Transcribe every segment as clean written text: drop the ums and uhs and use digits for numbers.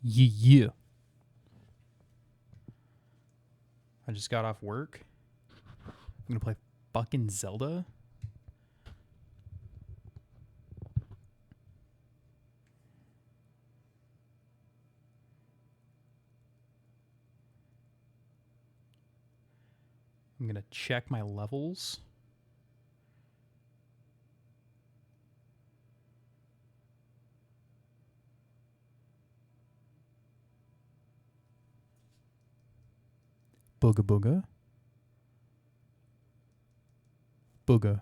Yeah. I just got off work. I'm gonna play fucking Zelda. I'm gonna check my levels. Booga booga. Booga.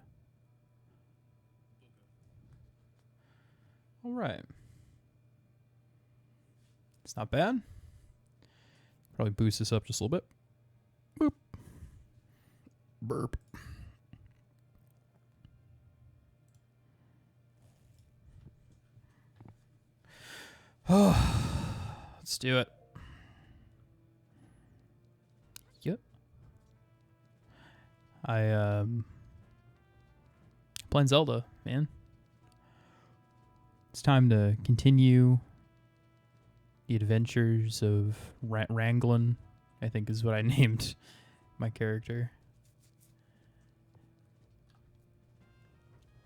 All right. It's not bad. Probably boost this up just a little bit. Boop. Burp. Oh, let's do it. Yep. Playing Zelda, man. It's time to continue the adventures of Wranglin, I think is what I named my character.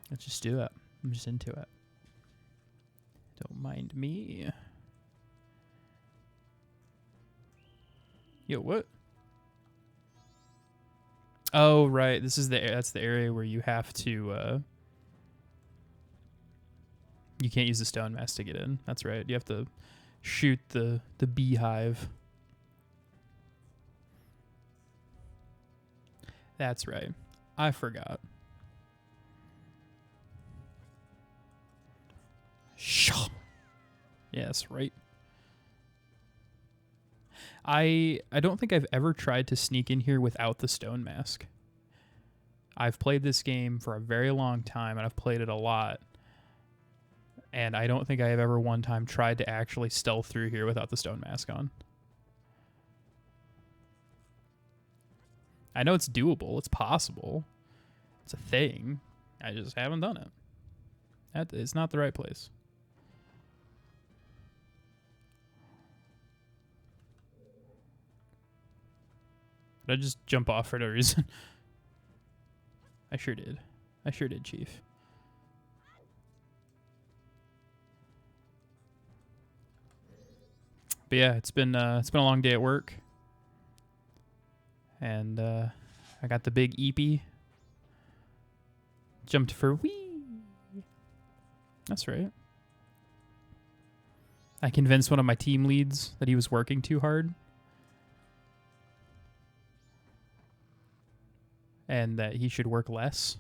Let's just do it. I'm just into it. Don't mind me. Yo, what? Oh, right. That's the area where you have to you can't use the stone mask to get in. That's right. You have to shoot the beehive. That's right. I forgot. Yes, right. I don't think I've ever tried to sneak in here without the stone mask. I've played this game for a very long time, and I've played it a lot. And I don't think I have ever one time tried to actually stealth through here without the stone mask on. I know it's doable. It's possible. It's a thing. I just haven't done it. It's not the right place. Did I just jump off for no reason? I sure did. I sure did, Chief. But yeah, it's been a long day at work, and I got the big eepy. Jumped for wee. That's right. I convinced one of my team leads that he was working too hard, and that he should work less.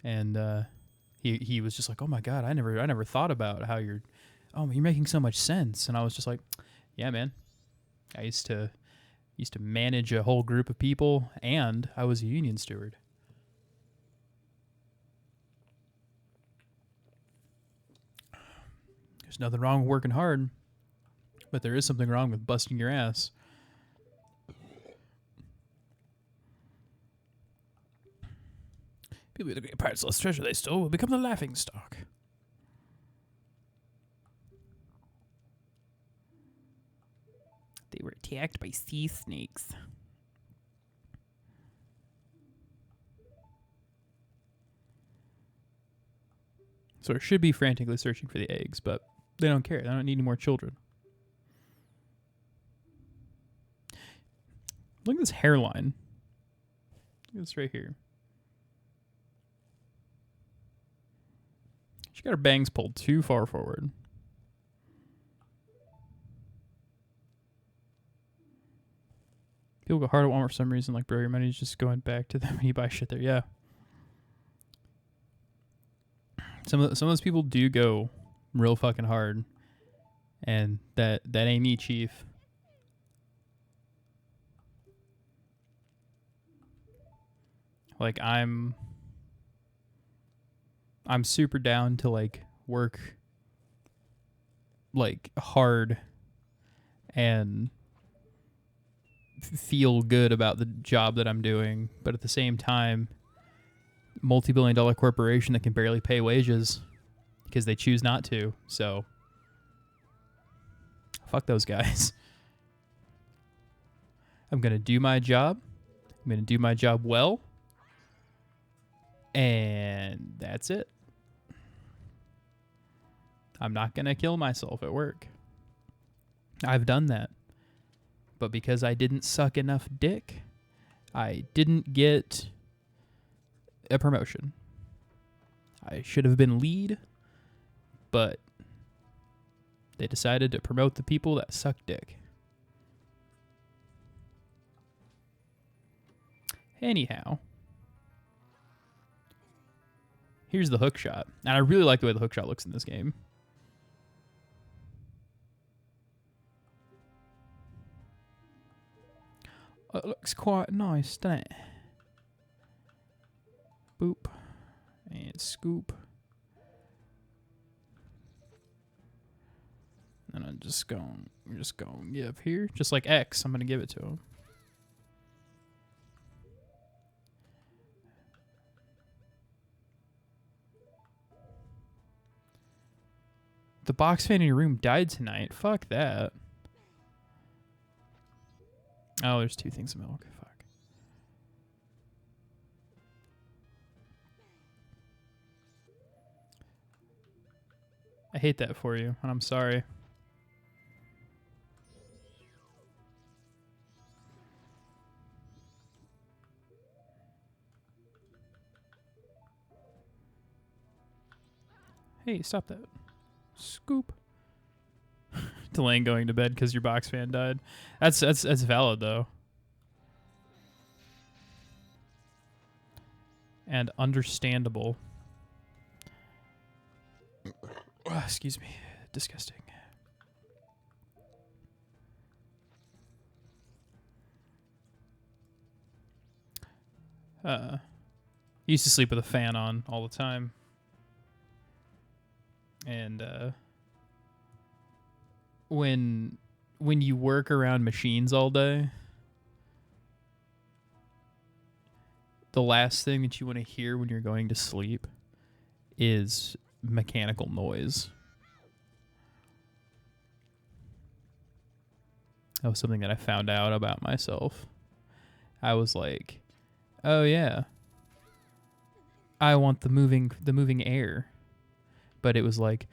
And he was just like, "Oh my god, I never thought about how you're making so much sense." And I was just like, "Yeah, man. I used to manage a whole group of people, and I was a union steward." There's nothing wrong with working hard, but there is something wrong with busting your ass. People with the great pirates lost treasure they stole will become the laughing stock. They were attacked by sea snakes. So it should be frantically searching for the eggs, but they don't care. They don't need any more children. Look at this hairline. Look at this right here. She got her bangs pulled too far forward. People go hard at Walmart for some reason, like, bro, your money's just going back to them when you buy shit there. Yeah. Some of those people do go real fucking hard, and that ain't me, Chief. Like, I'm super down to like work like hard and feel good about the job that I'm doing, but at the same time, multi-billion-dollar corporation that can barely pay wages. because they choose not to. So fuck those guys. I'm going to do my job. I'm going to do my job well. And that's it. I'm not going to kill myself at work. I've done that. But because I didn't suck enough dick, I didn't get a promotion. I should have been lead, but they decided to promote the people that suck dick. Anyhow, here's the hook shot. And I really like the way the hook shot looks in this game. It looks quite nice, doesn't it? Boop. And scoop. And I'm just going to give here. Just like X, I'm going to give it to him. The box fan in your room died tonight. Fuck that. Oh, there's 2 things of milk. Fuck. I hate that for you, and I'm sorry. Hey, stop that. Scoop. Delaying going to bed because your box fan died. That's valid though. And understandable. Excuse me. Disgusting. Used to sleep with a fan on all the time. And when you work around machines all day, the last thing that you want to hear when you're going to sleep is mechanical noise. That was something that I found out about myself. I was like, oh yeah, I want the moving air. But it was like,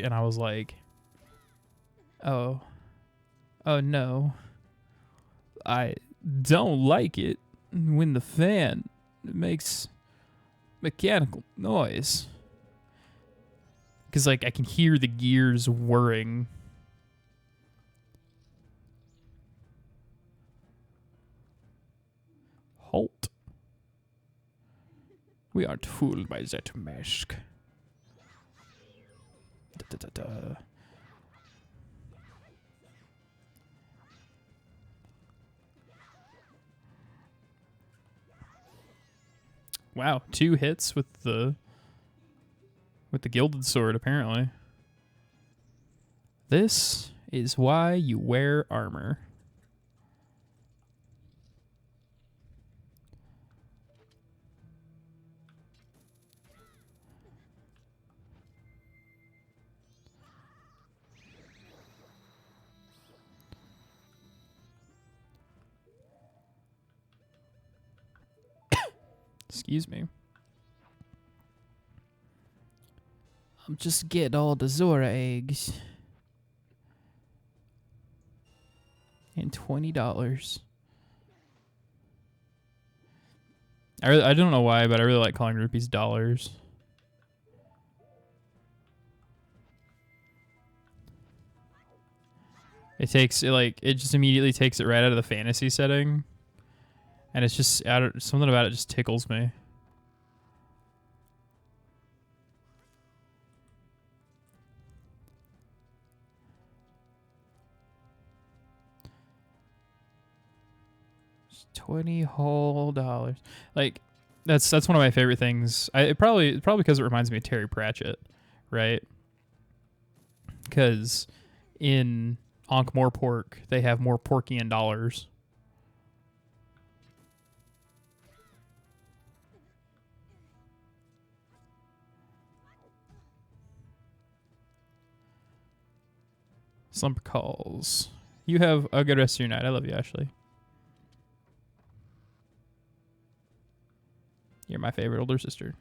and I was like, oh no, I don't like it when the fan makes mechanical noise. Because like I can hear the gears whirring. Halt. We aren't fooled by that mask. Da, da, da, da. Wow, 2 hits with the gilded sword, apparently. This is why you wear armor. Excuse me. I'm just getting all the Zora eggs. And $20. I don't know why, but I really like calling rupees dollars. It just immediately takes it right out of the fantasy setting. And it's just, something about it just tickles me. $20 whole. Like, that's one of my favorite things. Probably because it reminds me of Terry Pratchett, right? Because in Ankh-Morpork, they have more Porkian dollars. Slumber calls. You have a good rest of your night. I love you, Ashley. You're my favorite older sister.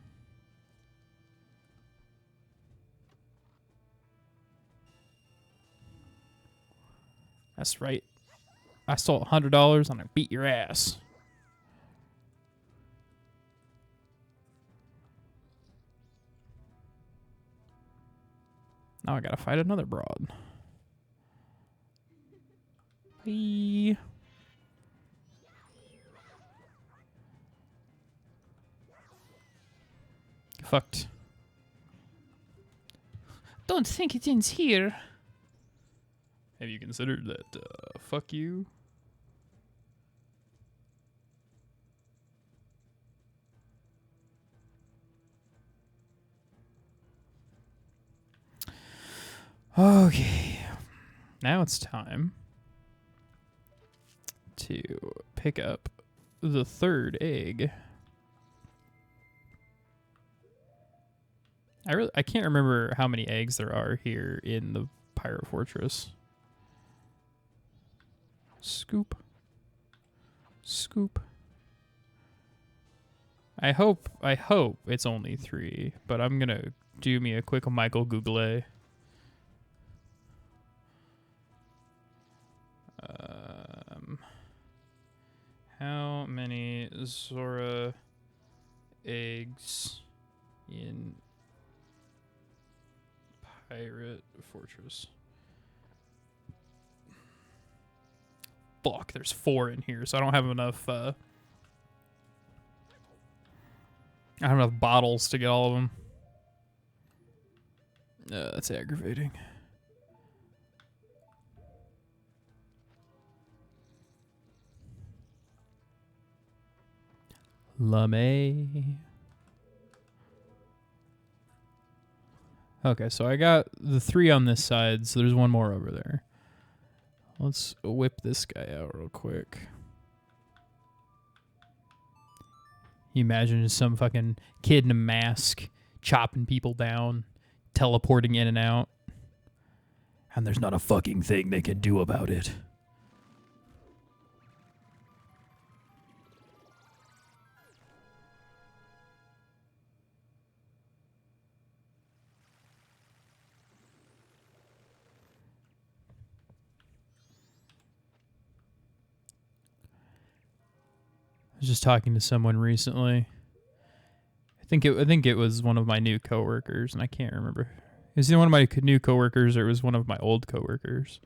That's right. I stole $100. I'm gonna beat your ass. Now I gotta fight another broad. Bye. Fucked. Don't think it ends here. Have you considered that, fuck you? Okay. Now it's time to pick up the third egg. I can't remember how many eggs there are here in the Pirate Fortress. Scoop. Scoop. I hope it's only 3, but I'm gonna do me a quick Michael Google. How many Zora eggs in Pirate Fortress? Fuck, there's 4 in here, so I don't have enough. I don't have enough bottles to get all of them. That's aggravating. Lame. Okay, so I got the 3 on this side, so there's one more over there. Let's whip this guy out real quick. You imagine some fucking kid in a mask chopping people down, teleporting in and out. And there's not a fucking thing they can do about it. I was just talking to someone recently. I think it was one of my new coworkers, and I can't remember. Is he one of my new coworkers, or it was one of my old coworkers?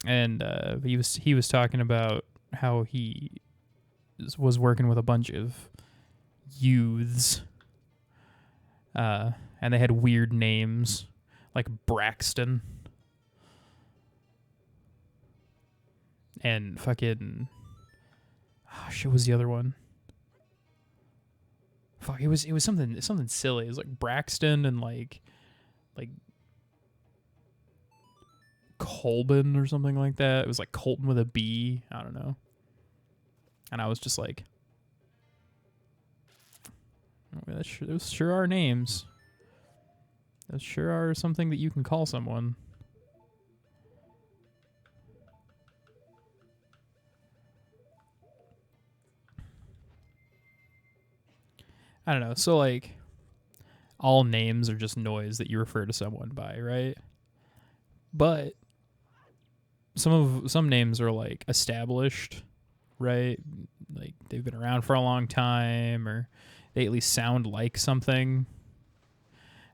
And he was talking about how he was working with a bunch of youths, and they had weird names like Braxton and fucking. Oh, shit, was the other one? Fuck, it was something silly. It was like Braxton and like Colbin or something like that. It was like Colton with a B. I don't know. And I was just like, oh, those sure are names. Those sure are something that you can call someone. I don't know. So like, all names are just noise that you refer to someone by, right? But some names are like established, right? Like they've been around for a long time, or they at least sound like something.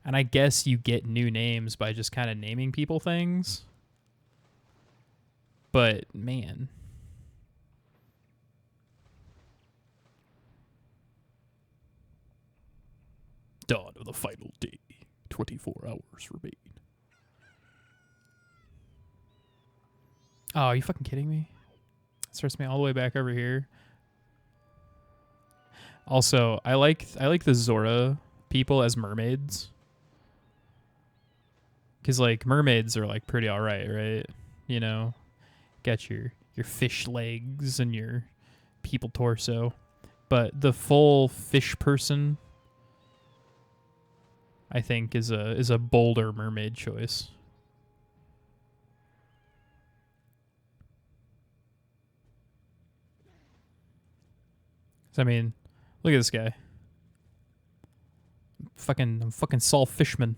And I guess you get new names by just kind of naming people things. But man, dawn of the final day, 24 hours remain. Oh, are you fucking kidding me? It starts me all the way back over here. Also, I like the Zora people as mermaids. Cause like mermaids are like pretty alright, right? You know? Got your fish legs and your people torso. But the full fish person, I think, is a bolder mermaid choice. I mean, look at this guy. I'm fucking Saul Fishman.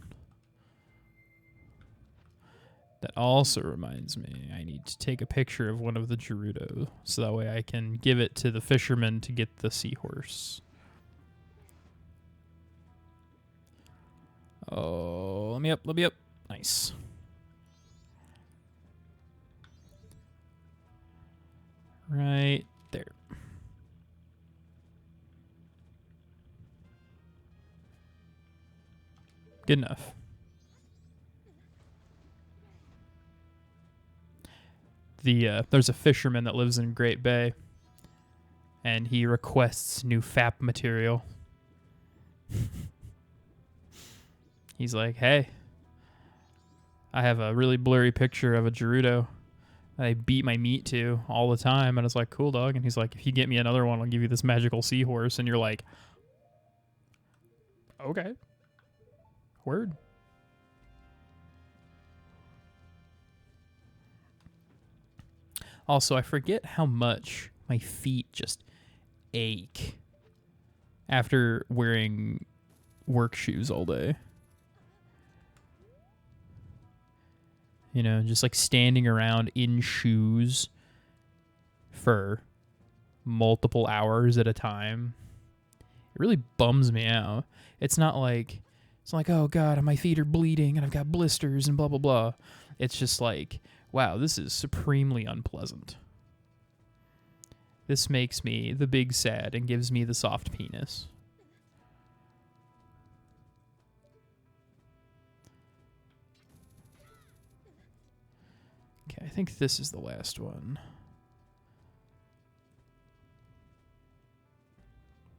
That also reminds me, I need to take a picture of one of the Gerudo, so that way I can give it to the fisherman to get the seahorse. Oh, let me up. Nice. Right there. Good enough. There's a fisherman that lives in Great Bay, and he requests new FAP material. He's like, hey, I have a really blurry picture of a Gerudo I beat my meat to all the time. And I was like, cool, dog. And he's like, if you get me another one, I'll give you this magical seahorse. And you're like, okay. Word. Also, I forget how much my feet just ache after wearing work shoes all day. You know, just like standing around in shoes for multiple hours at a time. It really bums me out. It's not like, oh God, my feet are bleeding and I've got blisters and blah, blah, blah. It's just like, wow, this is supremely unpleasant. This makes me the big sad and gives me the soft penis. Okay, I think this is the last one.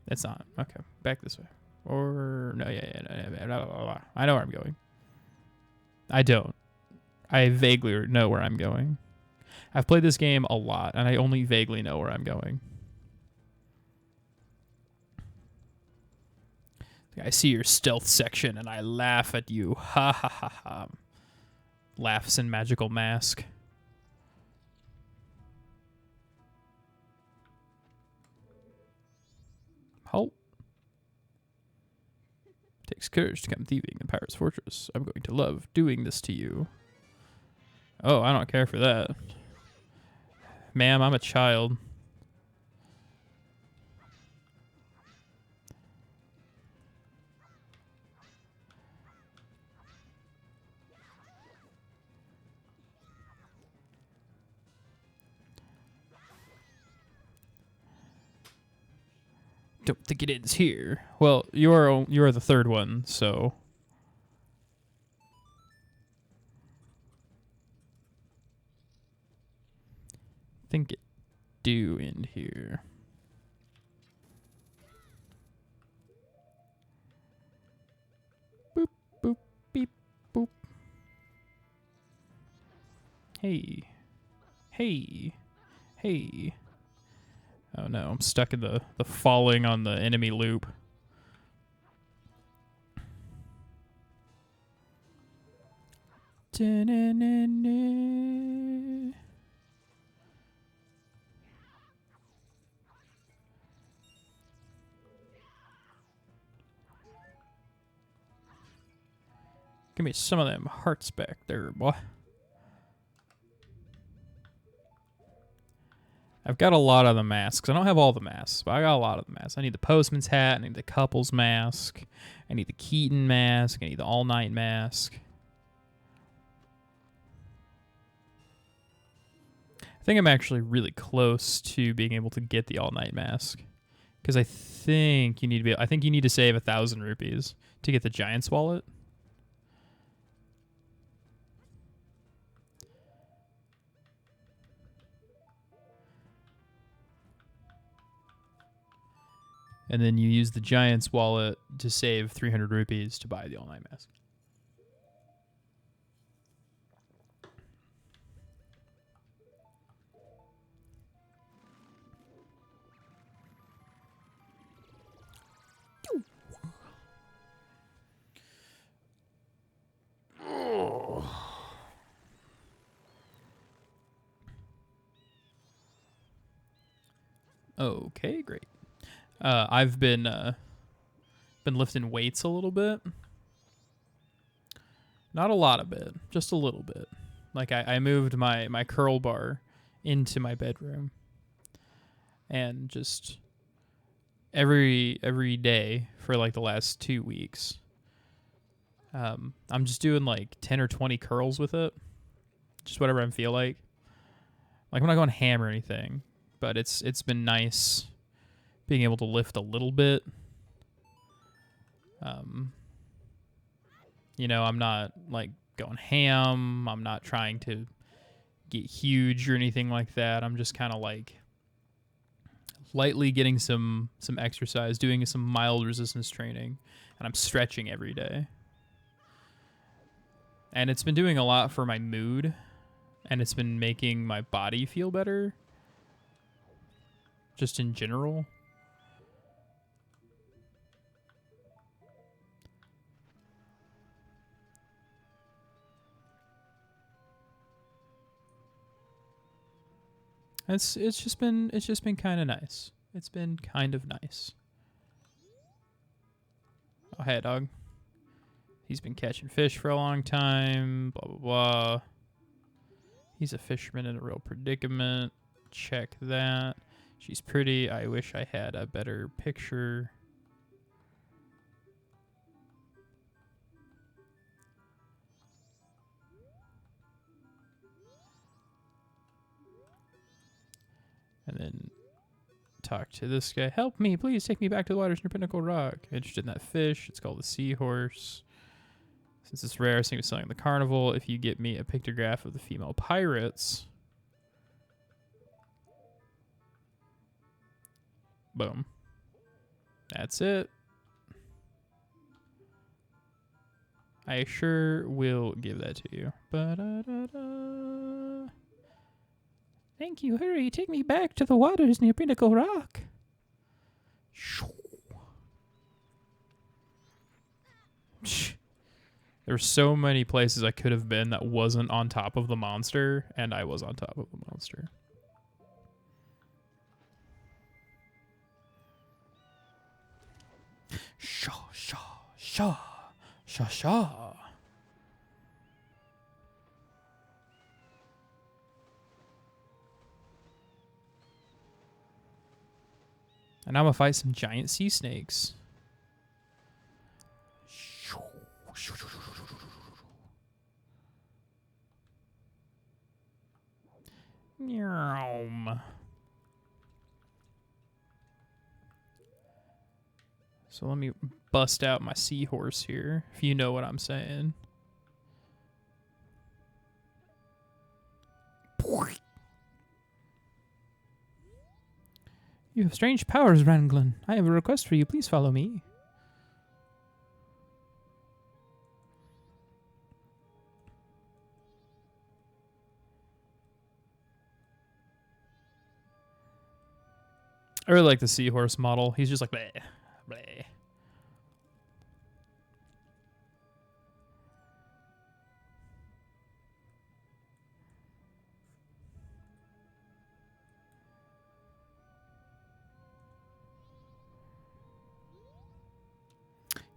It's not. Okay, back this way. Or, no, yeah. I know where I'm going. I don't. I vaguely know where I'm going. I've played this game a lot, and I only vaguely know where I'm going. I see your stealth section, and I laugh at you. Ha ha ha ha. Laughs in magical mask. Halt. Takes courage to come thieving in Pirate's Fortress. I'm going to love doing this to you. Oh, I don't care for that. Ma'am, I'm a child. Don't think it ends here. Well, you're the third one, so I think it do end here. Boop boop beep boop. Hey. Hey. Hey. Oh no, I'm stuck in the falling on the enemy loop. Da-na-na-na. Give me some of them hearts back there, boy. I've got a lot of the masks. I don't have all the masks, but I got a lot of the masks. I need the postman's hat. I need the couple's mask. I need the Keaton mask. I need the all-night mask. I think I'm actually really close to being able to get the all-night mask, because I think you need to save 1,000 rupees to get the Giant's wallet. And then you use the Giant's wallet to save 300 rupees to buy the all-night mask. Okay, great. I've been lifting weights a little bit. Not a lot of it, just a little bit. Like I moved my curl bar into my bedroom, and just every day for like the last 2 weeks, I'm just doing like 10 or 20 curls with it, just whatever I feel like. Like I'm not going ham or anything, but it's been nice being able to lift a little bit. You know, I'm not like going ham. I'm not trying to get huge or anything like that. I'm just kind of like lightly getting some exercise, doing some mild resistance training, and I'm stretching every day. And it's been doing a lot for my mood, and it's been making my body feel better just in general. It's just been kind of nice. It's been kind of nice. Oh, hey, dog. He's been catching fish for a long time. Blah blah blah. He's a fisherman in a real predicament. Check that. She's pretty. I wish I had a better picture. And then talk to this guy. Help me, please take me back to the waters near Pinnacle Rock. Interested in that fish. It's called the seahorse. Since it's rare, I think it's selling in the carnival. If you get me a pictograph of the female pirates. Boom. That's it. I sure will give that to you. Ba-da-da-da. Thank you. Hurry, take me back to the waters near Pinnacle Rock. There's so many places I could have been that wasn't on top of the monster, and I was on top of the monster. Shaw, shaw, shaw, shaw, shaw. And I'm gonna fight some giant sea snakes. Meow. So let me bust out my seahorse here, if you know what I'm saying. You have strange powers, Ranglin. I have a request for you. Please follow me. I really like the seahorse model. He's just like, bleh, bleh.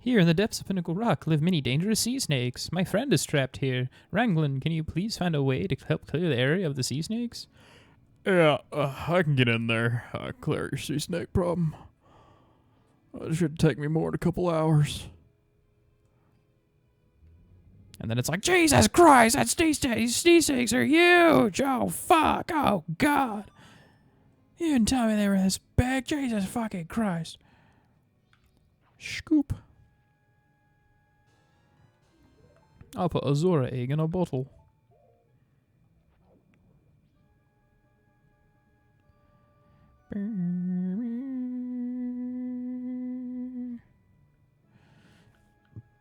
Here in the depths of Pinnacle Rock live many dangerous sea snakes. My friend is trapped here. Ranglin, can you please find a way to help clear the area of the sea snakes? Yeah, I can get in there. Clear your sea snake problem. It should take me more than a couple hours. And then it's like, Jesus Christ, that sea snakes are huge. Oh, fuck. Oh, God. You didn't tell me they were this big. Jesus fucking Christ. Scoop. I'll put a Zora egg in a bottle.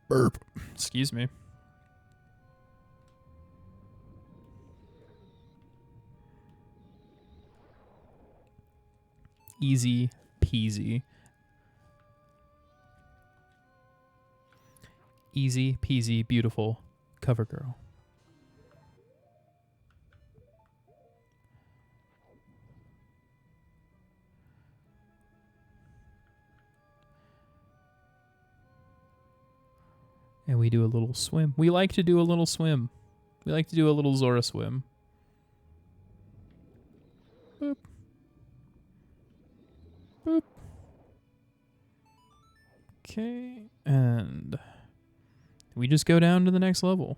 Burp. Excuse me. Easy peasy. Easy peasy beautiful cover girl. And we do a little swim. We like to do a little swim. We like to do a little Zora swim. Boop. Boop. Okay, and we just go down to the next level.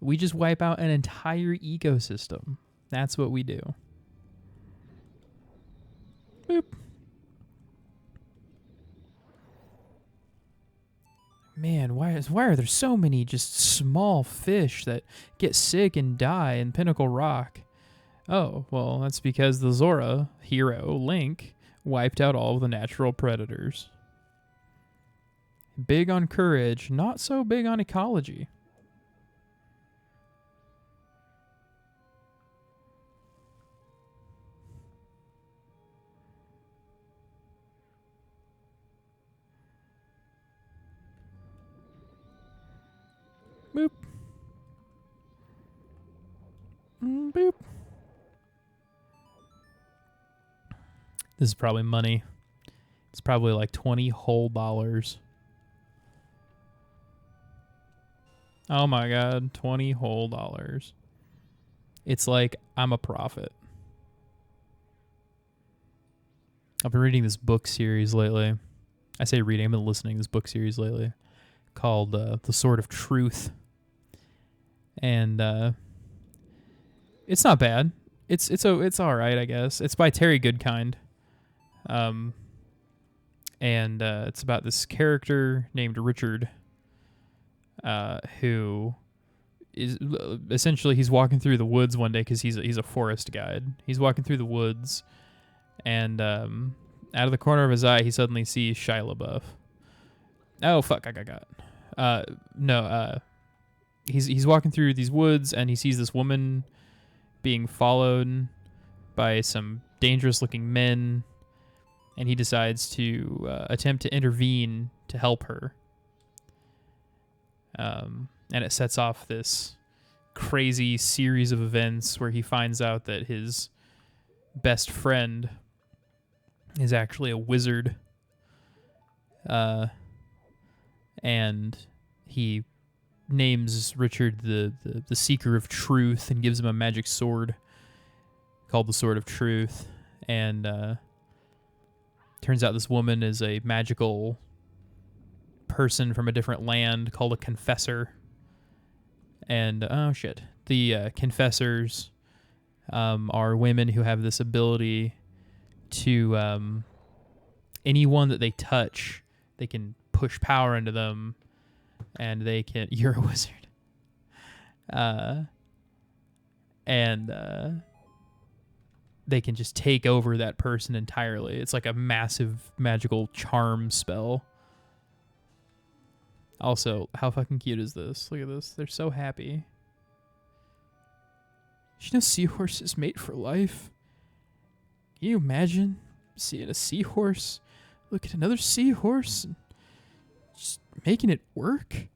We just wipe out an entire ecosystem. That's what we do. Boop. Man, why are there so many just small fish that get sick and die in Pinnacle Rock? Oh, well, that's because the Zora hero, Link, wiped out all of the natural predators. Big on courage, not so big on ecology. Boop. Boop. This is probably money. It's probably like $20 whole. Oh my god, $20 whole. It's like I'm a prophet. I've been reading this book series lately. I say reading, I've been listening to this book series lately called The Sword of Truth. And it's not bad. It's all right, I guess. It's by Terry Goodkind. And it's about this character named Richard, who is essentially, he's walking through the woods one day because he's a forest guide. He's walking through the woods, and out of the corner of his eye, he suddenly sees Shia LaBeouf. Oh fuck! I got. He's walking through these woods, and he sees this woman being followed by some dangerous-looking men. And he decides to attempt to intervene to help her. And it sets off this crazy series of events where he finds out that his best friend is actually a wizard. And he names Richard the Seeker of Truth and gives him a magic sword called the Sword of Truth. And turns out this woman is a magical person from a different land called a confessor. And, oh shit, the confessors are women who have this ability to, anyone that they touch, they can push power into them, and they can, you're a wizard. They can just take over that person entirely. It's like a massive magical charm spell. Also, how fucking cute is this? Look at this. They're so happy. You know, seahorses mate for life. Can you imagine seeing a seahorse look at another seahorse and just making it work?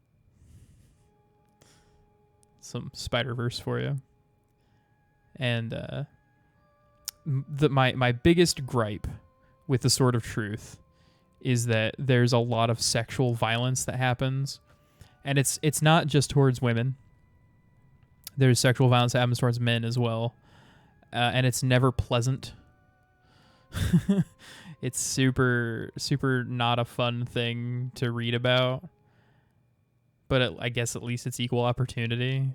Some Spider-Verse for you. And, my biggest gripe with the Sword of Truth is that there's a lot of sexual violence that happens, and it's not just towards women. There's sexual violence that happens towards men as well, and it's never pleasant. It's super not a fun thing to read about, but I guess at least it's equal opportunity.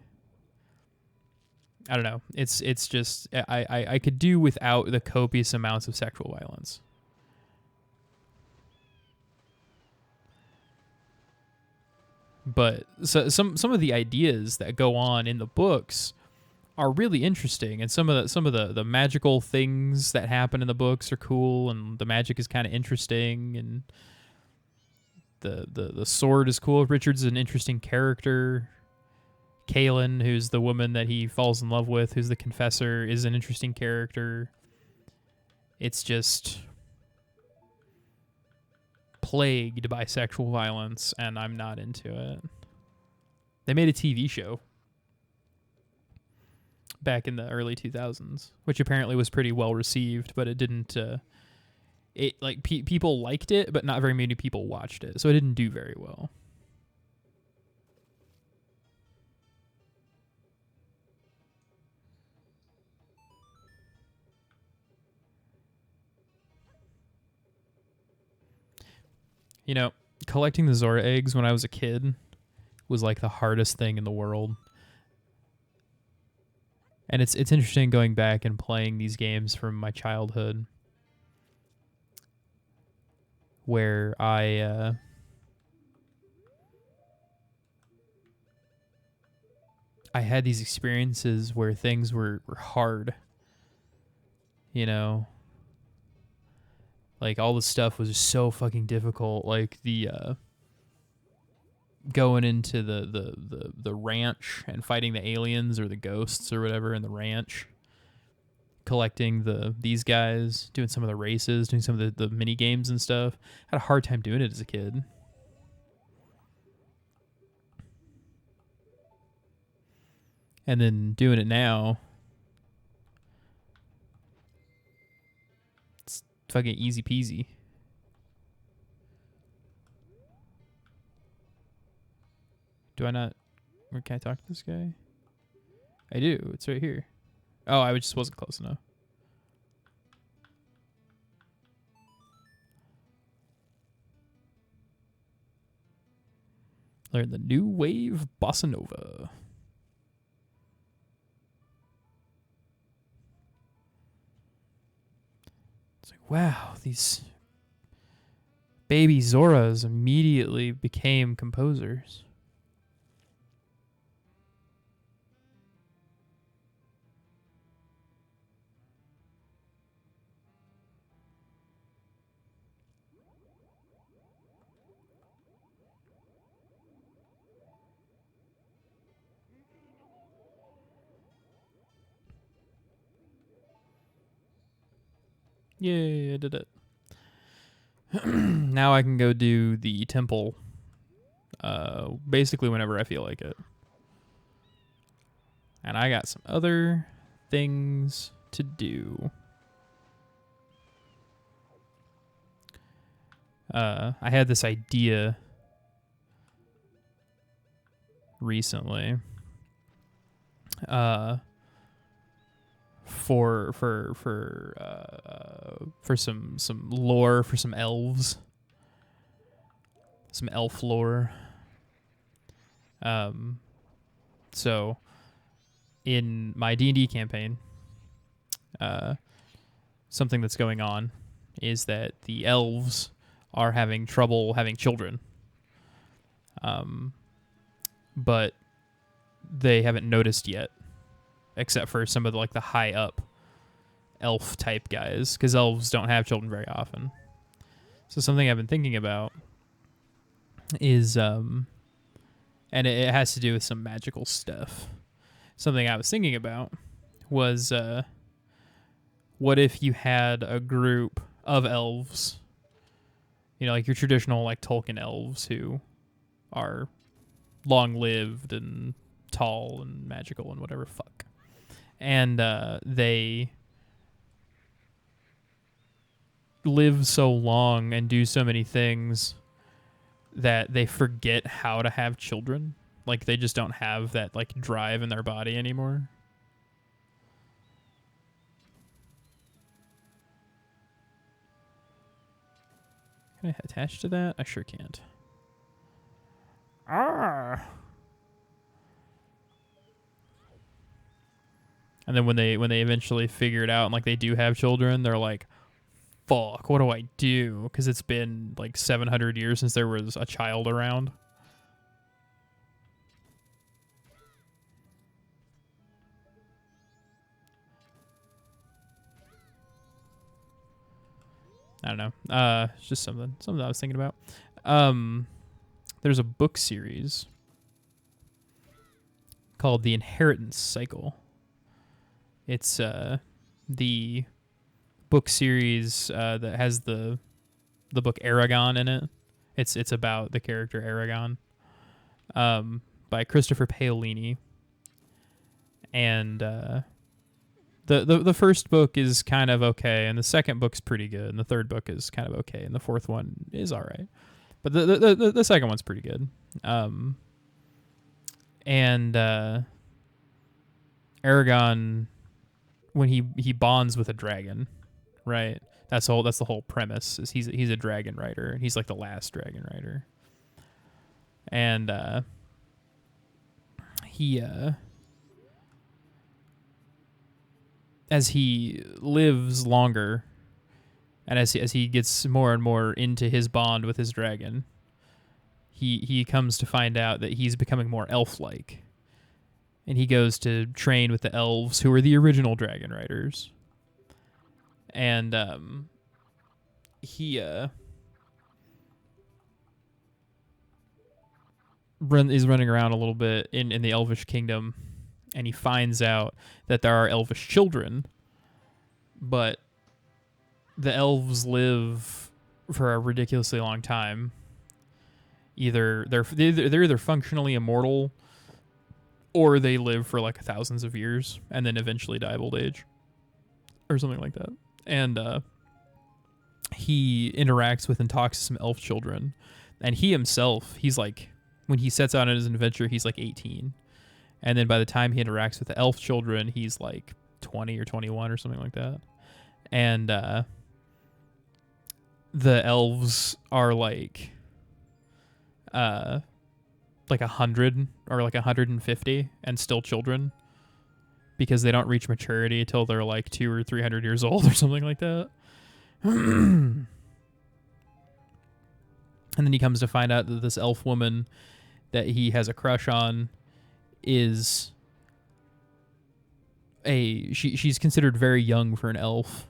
I don't know. It's just I could do without the copious amounts of sexual violence. But so some of the ideas that go on in the books are really interesting, and some of the magical things that happen in the books are cool, and the magic is kind of interesting, and the sword is cool. Richard's an interesting character. Kaylin, who's the woman that he falls in love with, who's the confessor, is an interesting character. It's just plagued by sexual violence, and I'm not into it. They made a TV show back in the early 2000s, which apparently was pretty well received, but it didn't. People liked it, but not very many people watched it, so it didn't do very well. You know, collecting the Zora eggs when I was a kid was like the hardest thing in the world. And it's interesting going back and playing these games from my childhood where I had these experiences where things were hard, you know, like all the stuff was just so fucking difficult. Like the going into the ranch and fighting the aliens or the ghosts or whatever in the ranch, collecting these guys, doing some of the races, doing some of the mini games and stuff. I had a hard time doing it as a kid. And then doing it now, it's fucking easy peasy. Do I not? Where can I talk to this guy? I do. It's right here. Oh, I just wasn't close enough. Learn the new wave bossa nova. It's like, wow, these baby Zoras immediately became composers. Yay, I did it. Now I can go do the temple basically whenever I feel like it. And I got some other things to do. I had this idea recently for some lore for some elves, some elf lore. So in my D&D campaign, something that's going on is that the elves are having trouble having children. But they haven't noticed yet, except for some of the high up elf type guys, because elves don't have children very often. So something I've been thinking about is, and it has to do with some magical stuff. Something I was thinking about was, what if you had a group of elves, you know, like your traditional like Tolkien elves who are long-lived and tall and magical and whatever fuck. And they live so long and do so many things that they forget how to have children. Like they just don't have that like drive in their body anymore. Can I attach to that? I sure can't. Ah. And then when they eventually figure it out and like they do have children, they're like, fuck, what do I do? Because it's been like 700 years since there was a child around. I don't know. It's just something I was thinking about. There's a book series called The Inheritance Cycle. It's the book series that has the book Aragon in it. It's about the character Aragon, by Christopher Paolini. And the first book is kind of okay, and the second book's pretty good, and the third book is kind of okay, and the fourth one is all right. But the second one's pretty good. And Aragon, when he bonds with a dragon, right? That's the whole premise. Is he's a dragon rider, and he's like the last dragon rider. And he as he lives longer, and as he gets more and more into his bond with his dragon, he comes to find out that he's becoming more elf-like, and he goes to train with the elves, who are the original dragon riders. And he is running around a little bit in the elvish kingdom, and he finds out that there are elvish children, but the elves live for a ridiculously long time. They're either functionally immortal, or they live for like thousands of years and then eventually die of old age, or something like that. And he interacts with and talks to some elf children, and he himself, he's like, when he sets out on his adventure, he's like 18, and then by the time he interacts with the elf children, he's like 20 or 21 or something like that. And the elves are like 100 or like 150 and still children, because they don't reach maturity till they're like 200 or 300 years old or something like that. And then he comes to find out that this elf woman that he has a crush on is she's considered very young for an elf.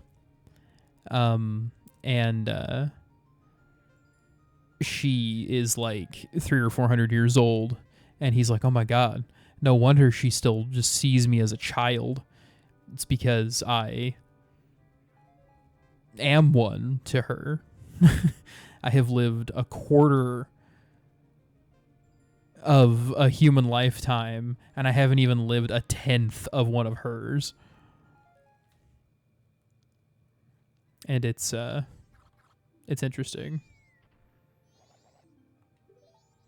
And she is like 300 or 400 years old, and he's like, oh my god, no wonder she still just sees me as a child. It's because I am one to her. I have lived a quarter of a human lifetime, and I haven't even lived a tenth of one of hers. And it's interesting.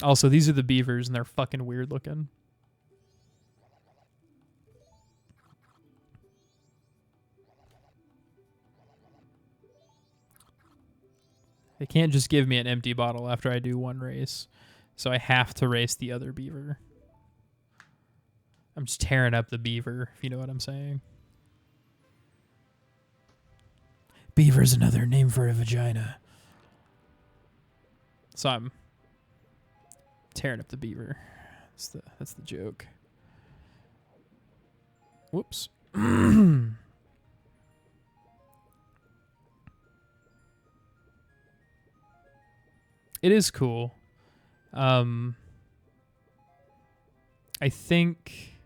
Also, these are the beavers, and they're fucking weird looking. They can't just give me an empty bottle after I do one race, so I have to race the other beaver. I'm just tearing up the beaver, if you know what I'm saying. Beaver's another name for a vagina. So I'm tearing up the beaver. That's the joke. Whoops. It is cool. I think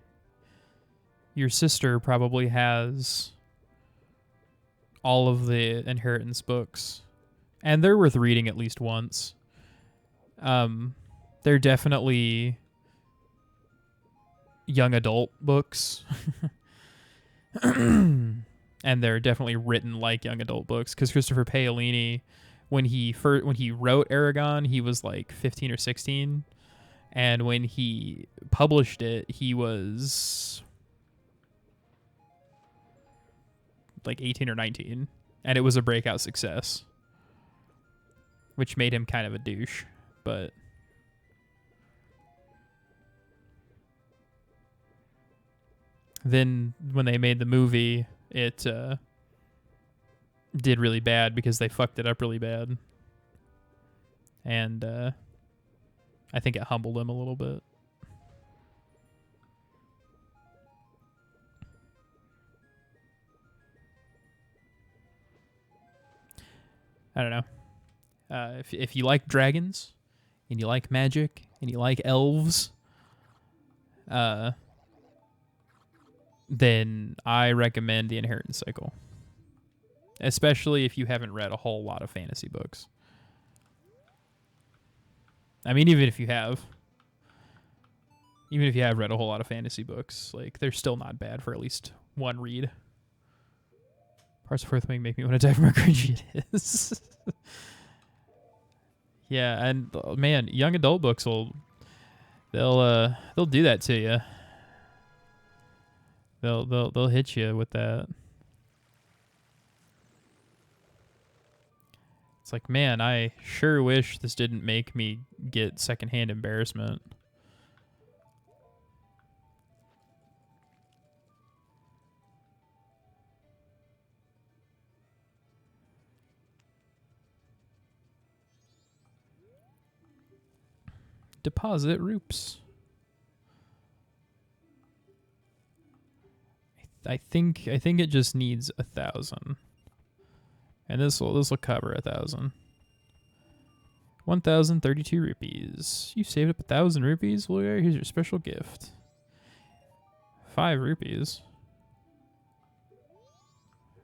your sister probably has all of the Inheritance books, and they're worth reading at least once. They're definitely young adult books. And they're definitely written like young adult books, because Christopher Paolini, when he wrote Aragon, he was like 15 or 16, and when he published it, he was like 18 or 19, and it was a breakout success, which made him kind of a douche. But then when they made the movie, it did really bad because they fucked it up really bad, and I think it humbled him a little bit. I don't know. If you like dragons, and you like magic, and you like elves, then I recommend the Inheritance Cycle. Especially if you haven't read a whole lot of fantasy books. I mean, even if you have read a whole lot of fantasy books, like, they're still not bad for at least one read. Parts of Earthwing make me want to die from how cringy it is. Yeah, and man, young adult books they'll do that to you. They'll hit you with that. It's like, man, I sure wish this didn't make me get secondhand embarrassment. Deposit roops. I think it just needs 1,000. And this will cover 1,000. 1,032 rupees. You saved up 1,000 rupees? Well, here's your special gift. 5 rupees.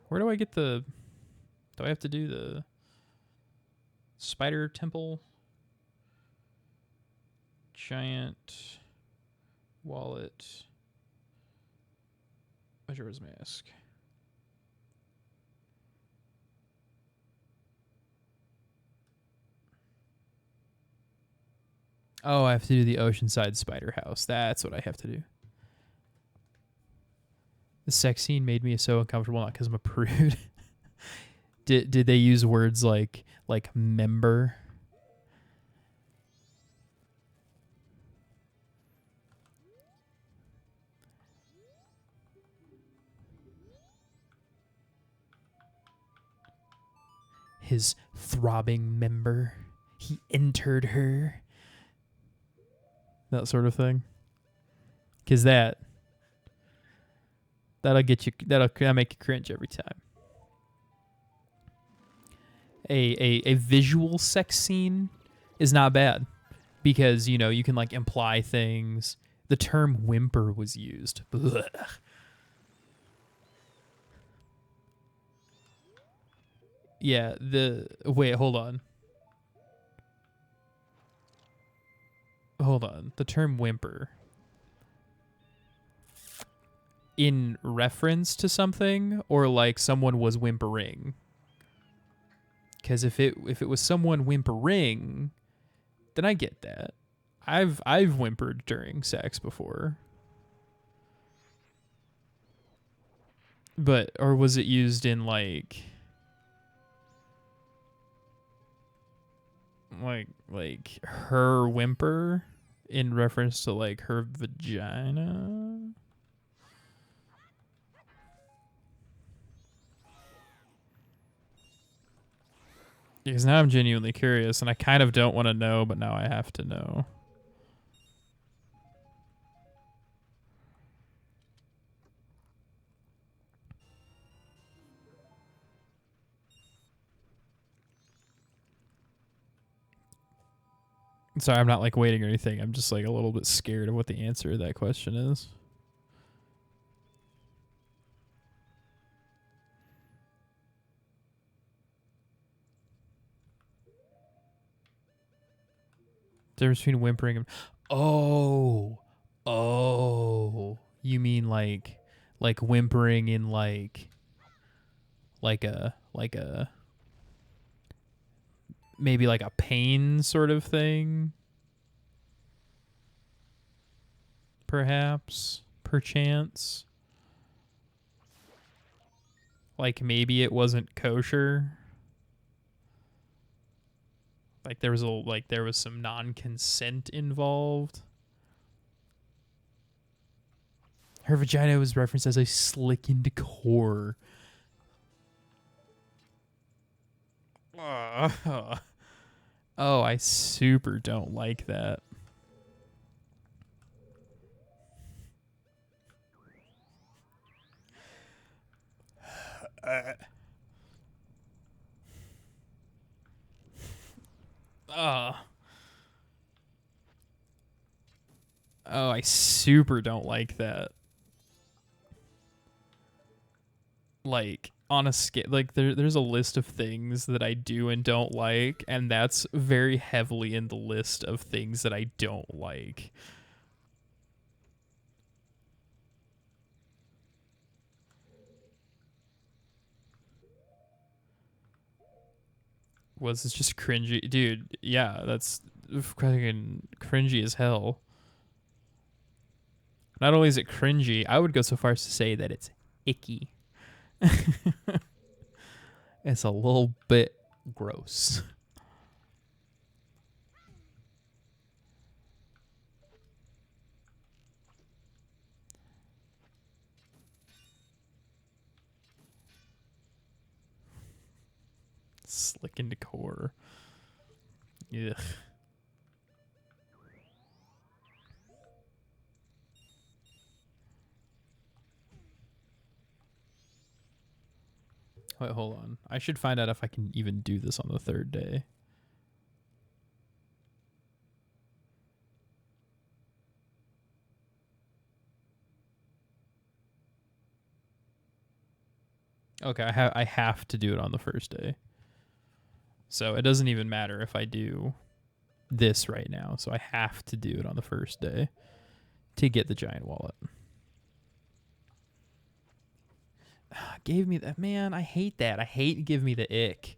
Where do I get the... Do I have to do the spider temple? Giant wallet. Majora's Mask. Oh, I have to do the Oceanside Spider House. That's what I have to do. The sex scene made me so uncomfortable, not because I'm a prude. Did they use words like member? His throbbing member. He entered her. That sort of thing. Because that'll get you, that'll make you cringe every time. A visual sex scene is not bad because, you know, you can like imply things. The term whimper was used. Ugh. Yeah, wait, hold on. The term whimper in reference to something or like someone was whimpering? Because if it was someone whimpering, then I get that. I've whimpered during sex before. But or was it used in like her whimper in reference to like her vagina? Because now I'm genuinely curious and I kind of don't want to know, but now I have to know. Sorry, I'm not like waiting or anything. I'm just like a little bit scared of what the answer to that question is. Difference between whimpering and oh, you mean like whimpering in like a maybe like a pain sort of thing, perchance, like maybe it wasn't kosher. Like there was some non-consent involved. Her vagina was referenced as a slickened core. Oh, I super don't like that. Oh, I super don't like that. Like on a scale, like there's a list of things that I do and don't like, and that's very heavily in the list of things that I don't like. Was this just cringy, dude? Yeah, that's fucking cringy as hell. Not only is it cringy, I would go so far as to say that it's icky. It's a little bit Gross. Slick into core. Ugh. Wait, hold on. I should find out if I can even do this on the third day. Okay, I have to do it on the first day. So it doesn't even matter if I do this right now. So I have to do it on the first day to get the giant wallet. Gave me that, man. I hate that. I hate give me the ick.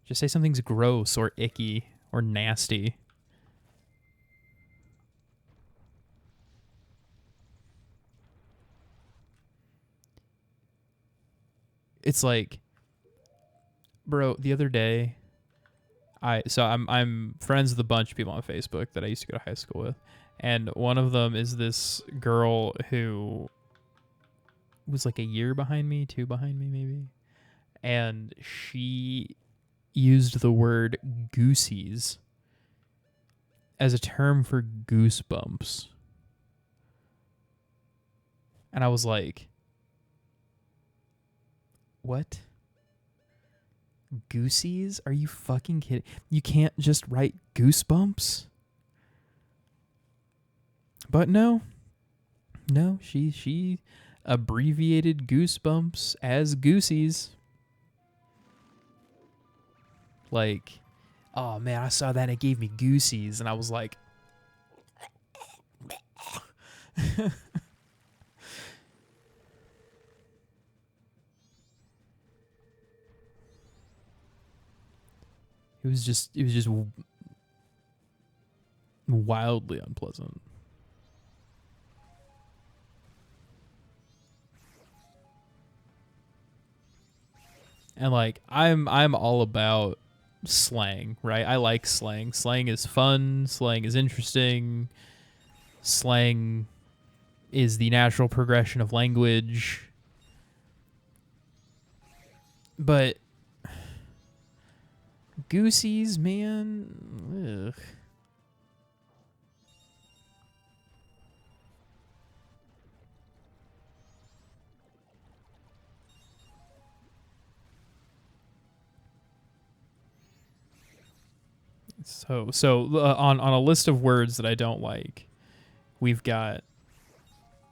Just say something's gross or icky or nasty. It's like, bro, the other day I'm friends with a bunch of people on Facebook that I used to go to high school with. And one of them is this girl who was like a year behind me, 2 behind me maybe. And she used the word goosies as a term for goosebumps. And I was like, what? Goosies? Are you fucking kidding? You can't just write goosebumps? But no, she abbreviated goosebumps as goosies. Like, oh man, I saw that and it gave me goosies, and I was like, it was just wildly unpleasant. And like I'm all about slang, right? I like slang. Slang is fun, slang is interesting. Slang is the natural progression of language. But goosies, man. Ugh. So on a list of words that I don't like, we've got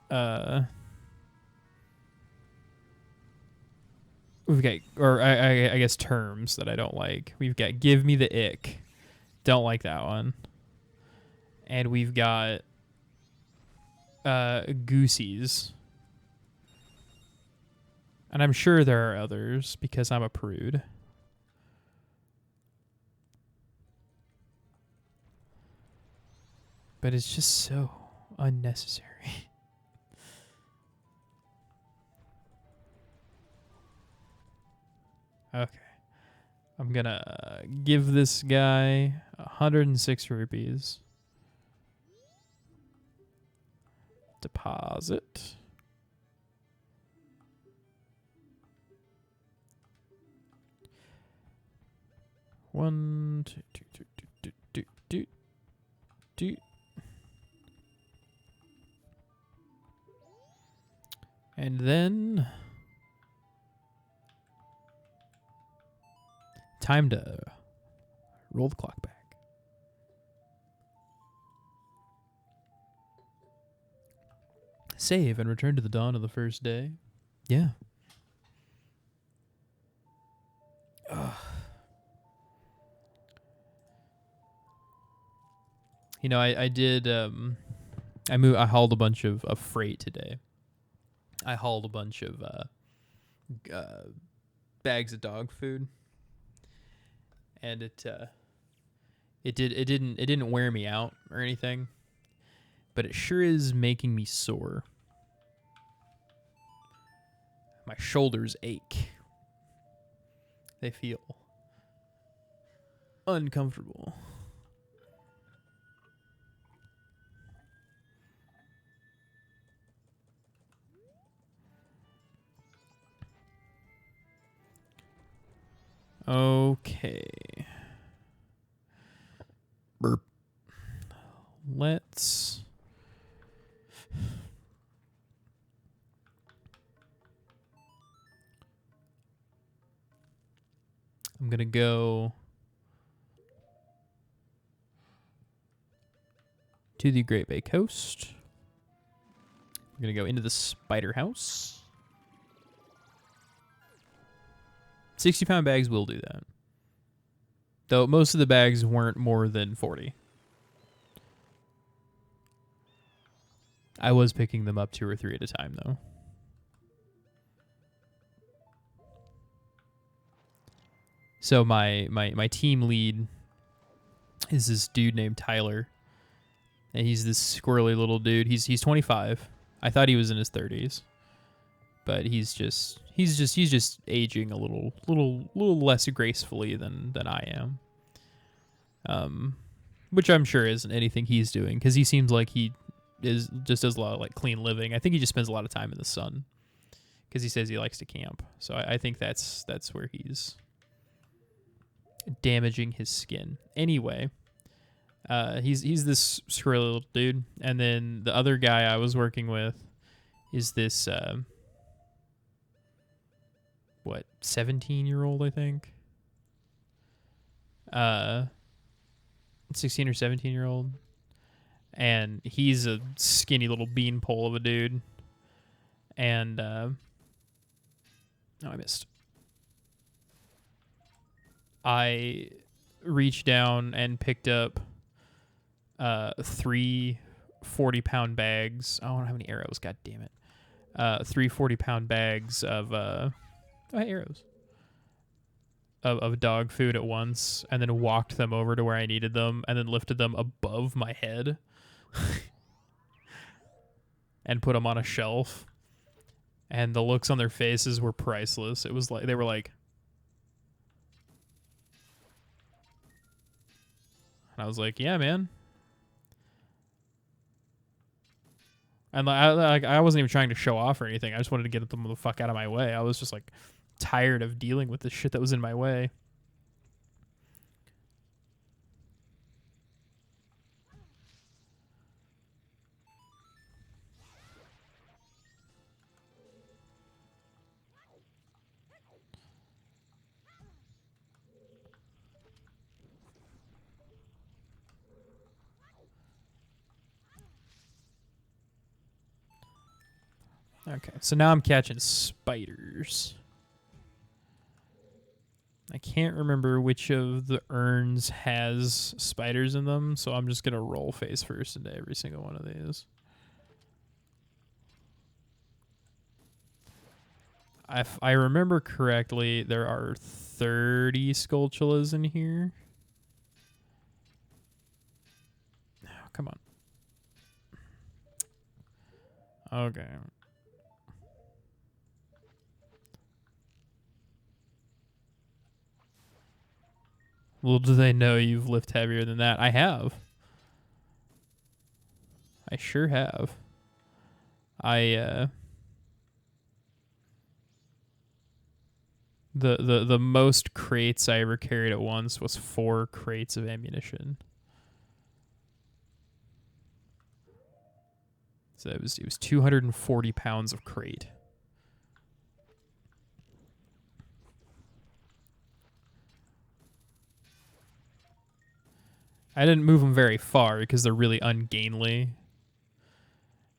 or I guess terms that I don't like. We've got give me the ick. Don't like that one. And we've got goosies. And I'm sure there are others because I'm a prude. But it's just so unnecessary. Okay. I'm gonna give this guy 106 rupees. Deposit. One, two. And then time to roll the clock back. Save and return to the dawn of the first day. Yeah. Ugh. You know, I did I hauled a bunch of freight today. I hauled a bunch of bags of dog food, and it didn't wear me out or anything, but it sure is making me sore. My shoulders ache. They feel uncomfortable. Okay. Burp. Let's... I'm going to go to the Great Bay Coast. I'm going to go into the spider house. 60-pound bags will do that. Though most of the bags weren't more than 40. I was picking them up 2 or 3 at a time, though. So my team lead is this dude named Tyler. And he's this squirrely little dude. He's 25. I thought he was in his 30s. But he's just aging a little less gracefully than I am. Which I'm sure isn't anything he's doing, because he seems like he does a lot of like clean living. I think he just spends a lot of time in the sun, because he says he likes to camp. So I think that's where he's damaging his skin. Anyway, he's this squirrely little dude, and then the other guy I was working with is this 17-year-old, I think. 16 or 17-year-old. And he's a skinny little beanpole of a dude. And I missed. I reached down and picked up 3 40-pound bags. I don't know how many arrows, god damn it. 3 40-pound bags of arrows of dog food at once, and then walked them over to where I needed them, and then lifted them above my head and put them on a shelf. And the looks on their faces were priceless. It was like they were like, and I was like, yeah, man. And I wasn't even trying to show off or anything. I just wanted to get them the fuck out of my way. I was just like tired of dealing with the shit that was in my way. Okay, so now I'm catching spiders. I can't remember which of the urns has spiders in them, so I'm just going to roll face first into every single one of these. If I remember correctly, there are 30 Skulltulas in here. Oh, come on. Okay. Little do they know you've lifted heavier than that. I have. I sure have. The most crates I ever carried at once was 4 crates of ammunition. So it was 240 pounds of crate. I didn't move them very far because they're really ungainly.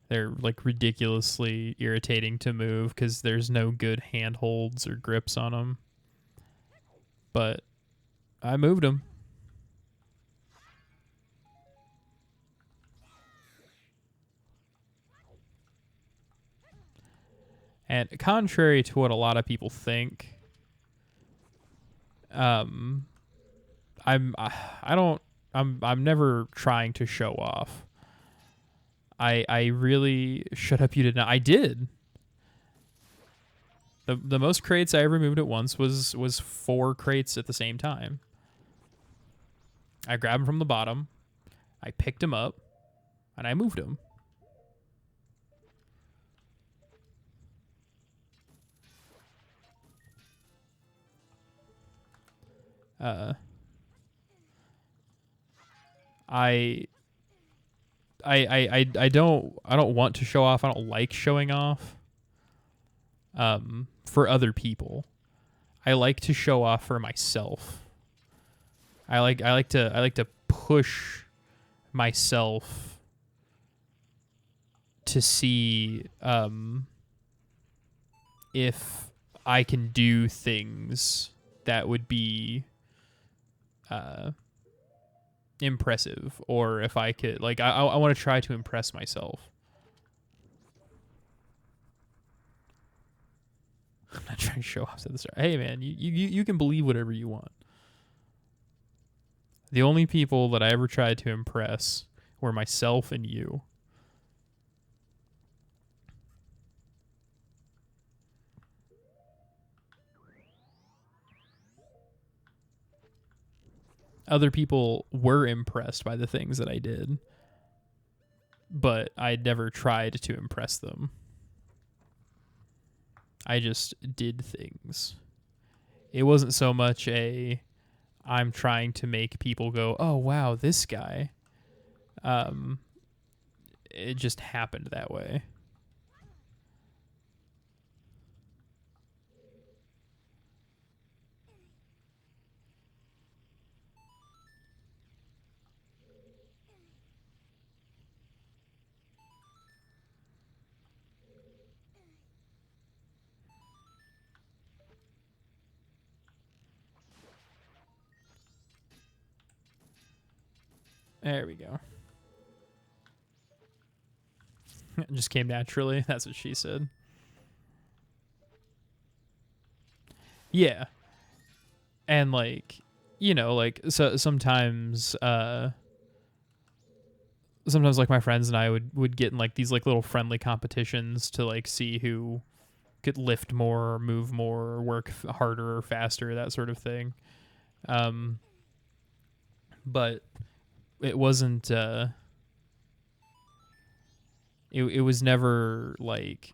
They're like ridiculously irritating to move because there's no good handholds or grips on them. But I moved them. And contrary to what a lot of people think, I'm never trying to show off. I really shut up, you did not. I did. The most crates I ever moved at once was 4 crates at the same time. I grabbed him from the bottom. I picked him up, and I moved him. I don't want to show off. I don't like showing off for other people. I like to show off for myself. I like to push myself to see if I can do things that would be impressive, or if I could, like, I want to try to impress myself. I'm not trying to show off to the start. Hey man, you can believe whatever you want. The only people that I ever tried to impress were myself and you. Other people were impressed by the things that I did, but I never tried to impress them. I just did things. It wasn't so much I'm trying to make people go, oh wow, this guy. It just happened that way. There we go. It just came naturally. That's what she said. Yeah. And like, you know, like, so sometimes like my friends and I would get in like these like little friendly competitions to like see who could lift more or move more or work harder or faster, that sort of thing. But it wasn't it was never like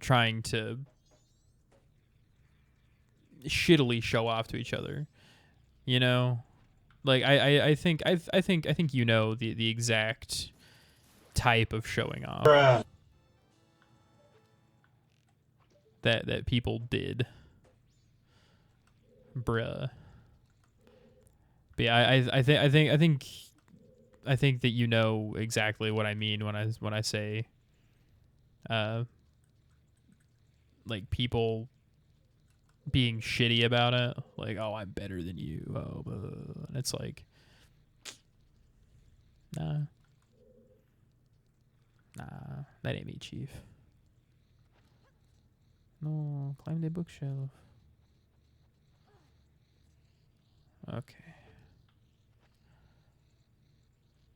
trying to shittily show off to each other, you know. Like I think you know the exact type of showing off that people did. Bruh. But yeah, I think that you know exactly what I mean when I say like people being shitty about it, like, oh, I'm better than you, oh, blah, blah, blah. And it's like, nah, that ain't me, chief. No, climb the bookshelf. Okay.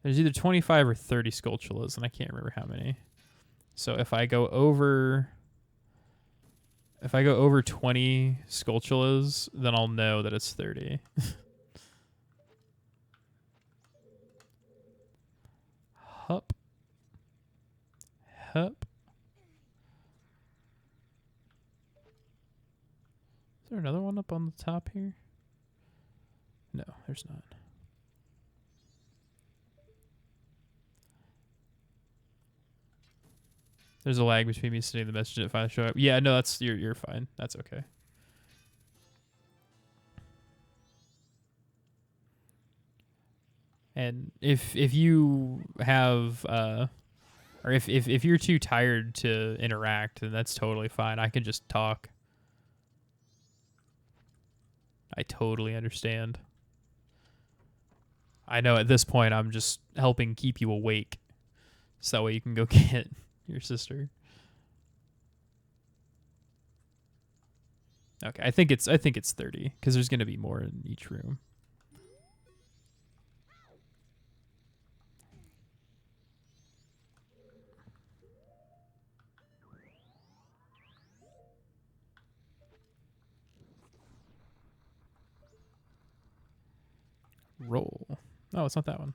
There's either 25 or 30 Skulltulas, and I can't remember how many. So if I go over 20 Skulltulas, then I'll know that it's 30. Hup. Hup. Is there another one up on the top here? No, there's not. There's a lag between me sending the message and it finally showing up. Yeah, no, that's you're fine. That's okay. And if you have or if you're too tired to interact, then that's totally fine. I can just talk. I totally understand. I know at this point I'm just helping keep you awake, so that way you can go get your sister. Okay, I think it's 30 because there's gonna be more in each room. roll. Oh, it's not that one.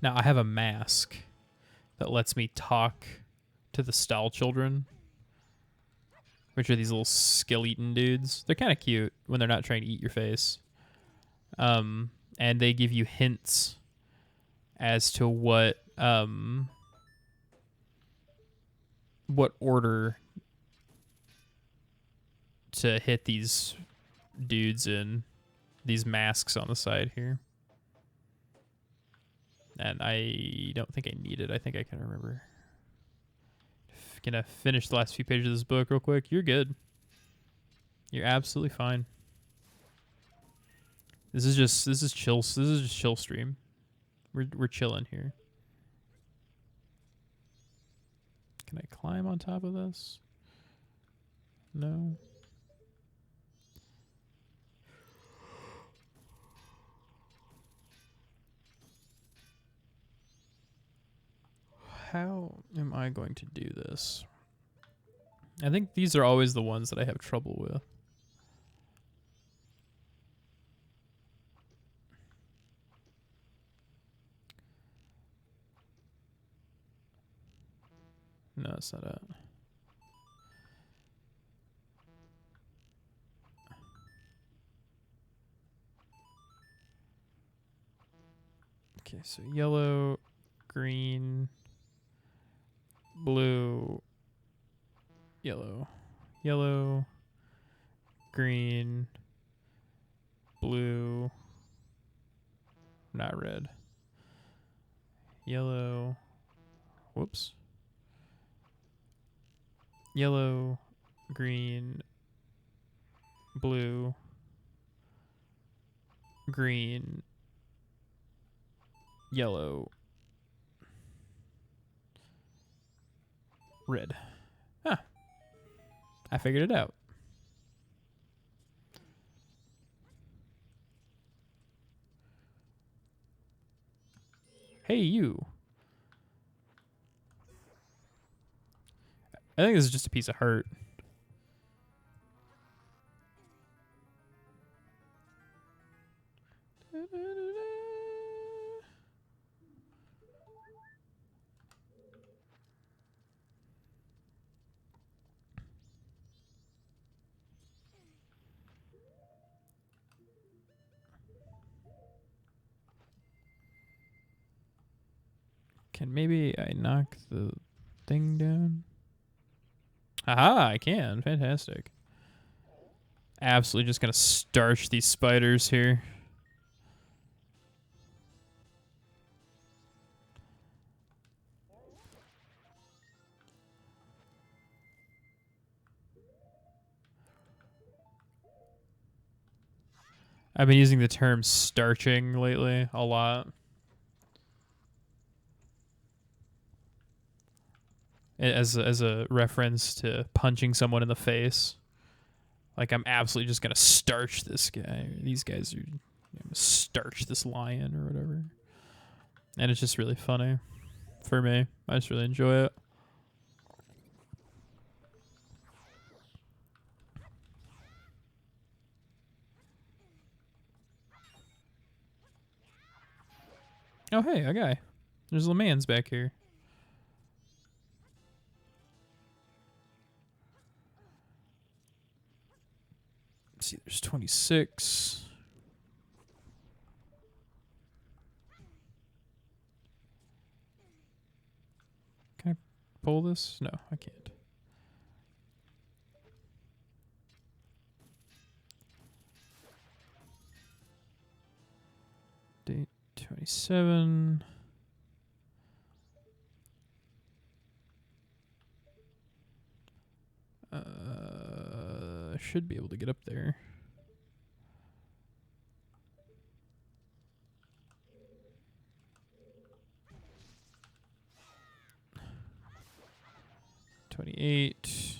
Now, I have a mask that lets me talk to the Stall children, which are these little skill-eating dudes. They're kind of cute when they're not trying to eat your face. And they give you hints as to what order to hit these dudes in, these masks on the side here. And I don't think I need it. I think I can remember. Gonna finish the last few pages of this book real quick. You're good. You're absolutely fine. This is chill. This is just chill stream. We're chilling here. Can I climb on top of this? No. How am I going to do this? I think these are always the ones that I have trouble with. No, that's not it. Okay, so yellow, green, blue, yellow, yellow, green, blue, not red, yellow, whoops, yellow, green, blue, green, yellow, red. Huh. I figured it out. Hey, you. I think this is just a piece of hurt. Can maybe I knock the thing down? Aha, I can. Fantastic. Absolutely just gonna starch these spiders here. I've been using the term starching lately a lot. As a reference to punching someone in the face. Like, I'm absolutely just going to starch this guy. These guys are... starch this lion or whatever. And it's just really funny for me. I just really enjoy it. Oh, hey, a guy. There's a man's back here. Let's see, there's 26. Can I pull this? No, I can't. Date 27. I should be able to get up there. $28.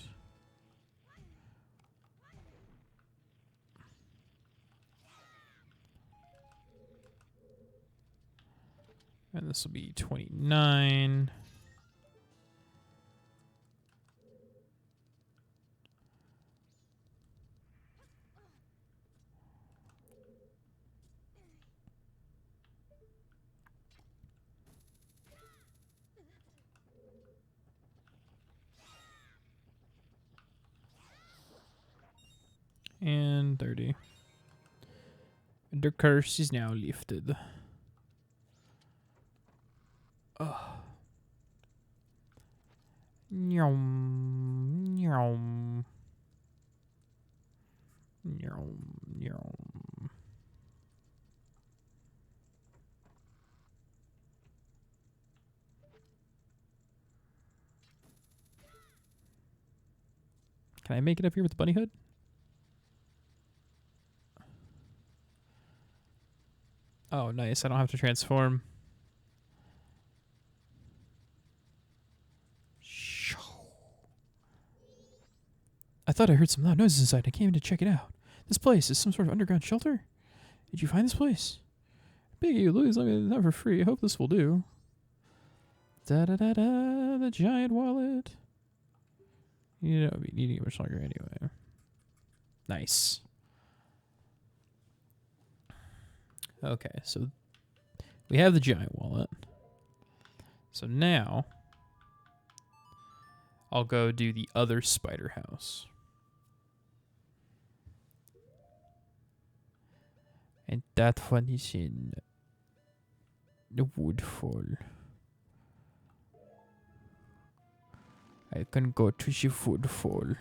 And this will be 29. And 30. The curse is now lifted. Nyom, nyom, nyom, nyom. Can I make it up here with the bunny hood? Oh, nice. I don't have to transform. I thought I heard some loud noises inside. I came in to check it out. This place is some sort of underground shelter? Did you find this place? Big you, Louis, let me have for free. I hope this will do. Da-da-da-da, the giant wallet. You don't be needing it much longer anyway. Nice. Okay, so we have the giant wallet. So now I'll go do the other spider house. And that one is in the woodfall. I can go to the woodfall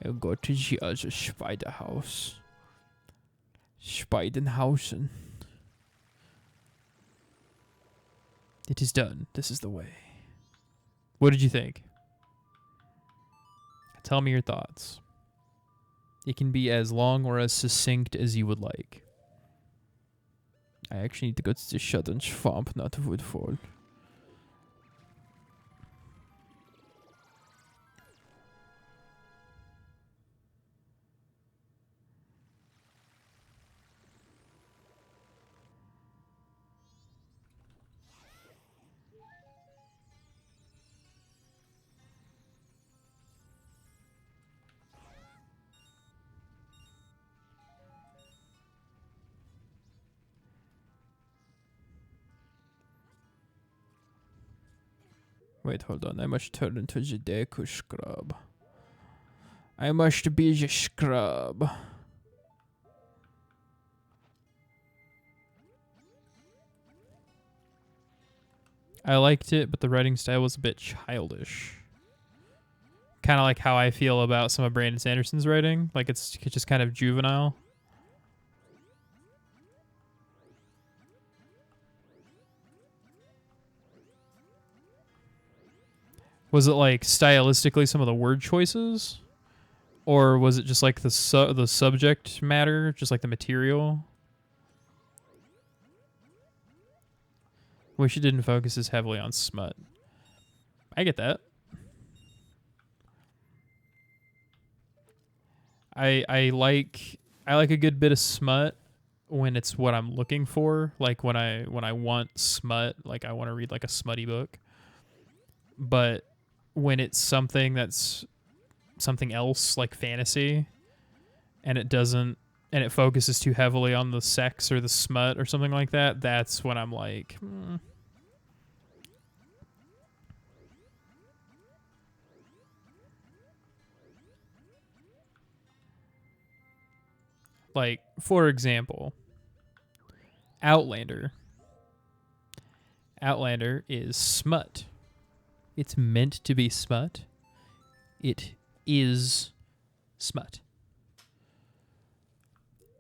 and go to the other spider house. Speidenhausen. It is done. This is the way. What did you think? Tell me your thoughts. It can be as long or as succinct as you would like. I actually need to go to the Shudden Swamp, not the Woodfall. Wait, hold on. I must turn into the Deku Scrub. I must be the scrub. I liked it, but the writing style was a bit childish. Kind of like how I feel about some of Brandon Sanderson's writing. Like it's just kind of juvenile. Was it like stylistically some of the word choices? Or was it just like the subject matter, just like the material? Wish it didn't focus as heavily on smut. I get that. I like a good bit of smut when it's what I'm looking for. Like when I want smut, like I want to read like a smutty book. But when it's something that's something else like fantasy and it focuses too heavily on the sex or the smut or something like that, that's when I'm like, Like, for example, Outlander. Outlander is smut. It's meant to be smut. It is smut.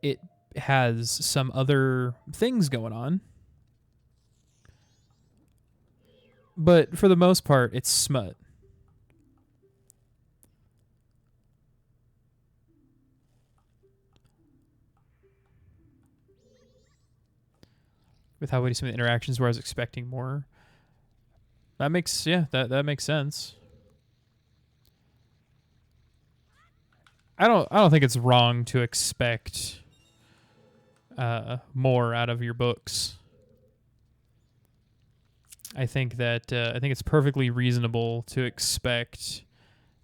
It has some other things going on. But for the most part, it's smut. With how we do some of the interactions where I was expecting more. That makes that makes sense. I don't think it's wrong to expect more out of your books. I think that I think it's perfectly reasonable to expect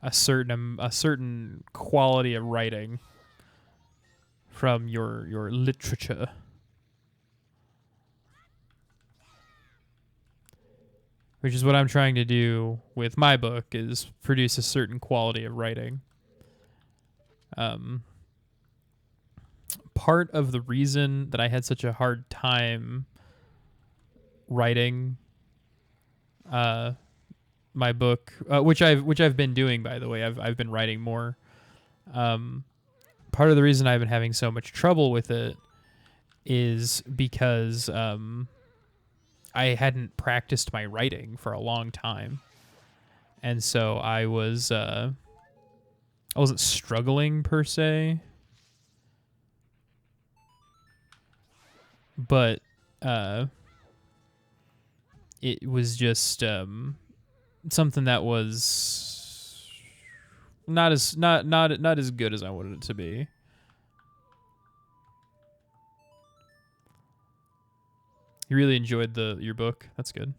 a certain quality of writing from your literature. Which is what I'm trying to do with my book, is produce a certain quality of writing. Part of the reason that I had such a hard time writing my book, which I've been doing, by the way, I've been writing more. Part of the reason I've been having so much trouble with it is because I hadn't practiced my writing for a long time, and so I wasn't struggling per se, but it was just something that was not as good as I wanted it to be. You really enjoyed your book. That's good.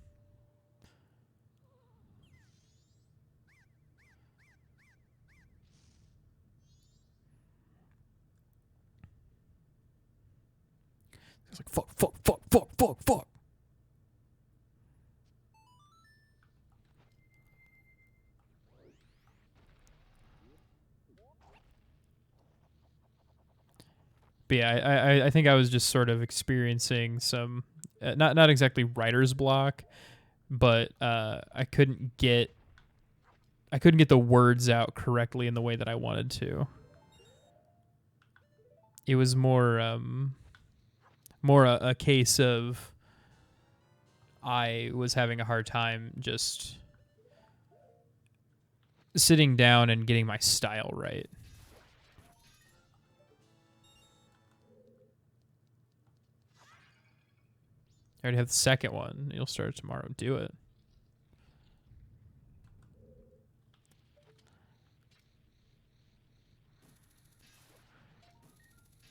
It's like fuck. But yeah, I think I was just sort of experiencing some not exactly writer's block, but I couldn't get the words out correctly in the way that I wanted to. It was more a case of I was having a hard time just sitting down and getting my style right. I already have the second one. You'll start tomorrow. Do it.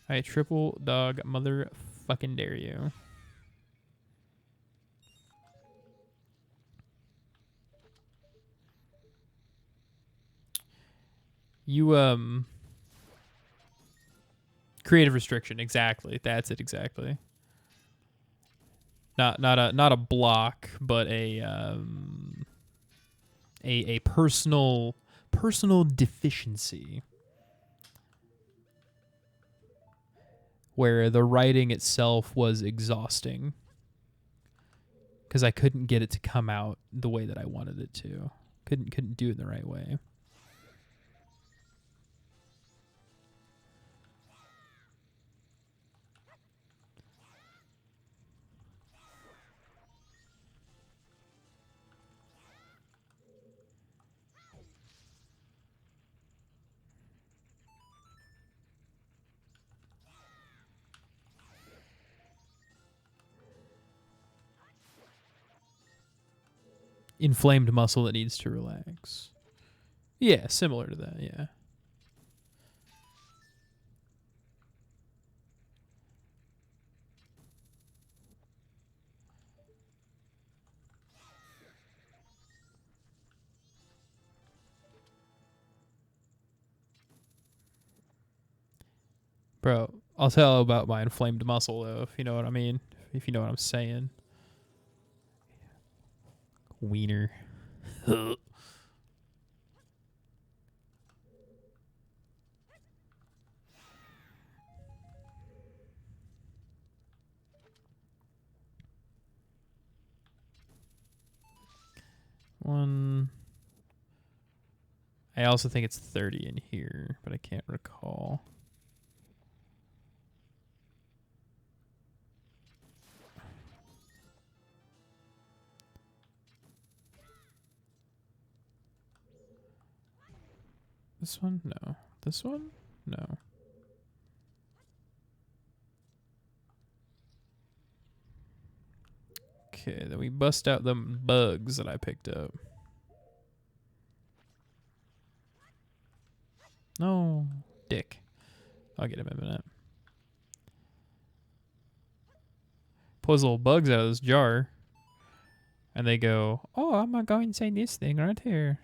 I triple dog motherfucking dare you. You creative restriction, exactly. That's it, exactly. Not a block, but a personal deficiency, where the writing itself was exhausting because I couldn't get it to come out the way that I wanted it to. Couldn't do it in the right way. Inflamed muscle that needs to relax. Yeah, similar to that, yeah. Bro, I'll tell about my inflamed muscle, though, if you know what I mean. If you know what I'm saying. Wiener. One. I also think it's 30 in here, but I can't recall. This one? No. This one? No. Okay, then we bust out them bugs that I picked up. No, dick. I'll get him in a minute. Pulls little bugs out of this jar. And they go, oh, I'm going to go and say this thing right here.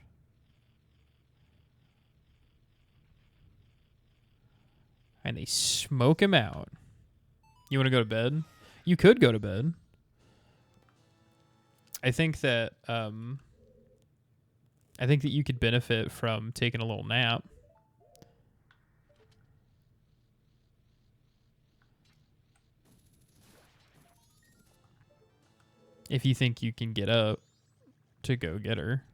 And they smoke him out. You want to go to bed? You could go to bed. I think that you could benefit from taking a little nap. If you think you can get up to go get her.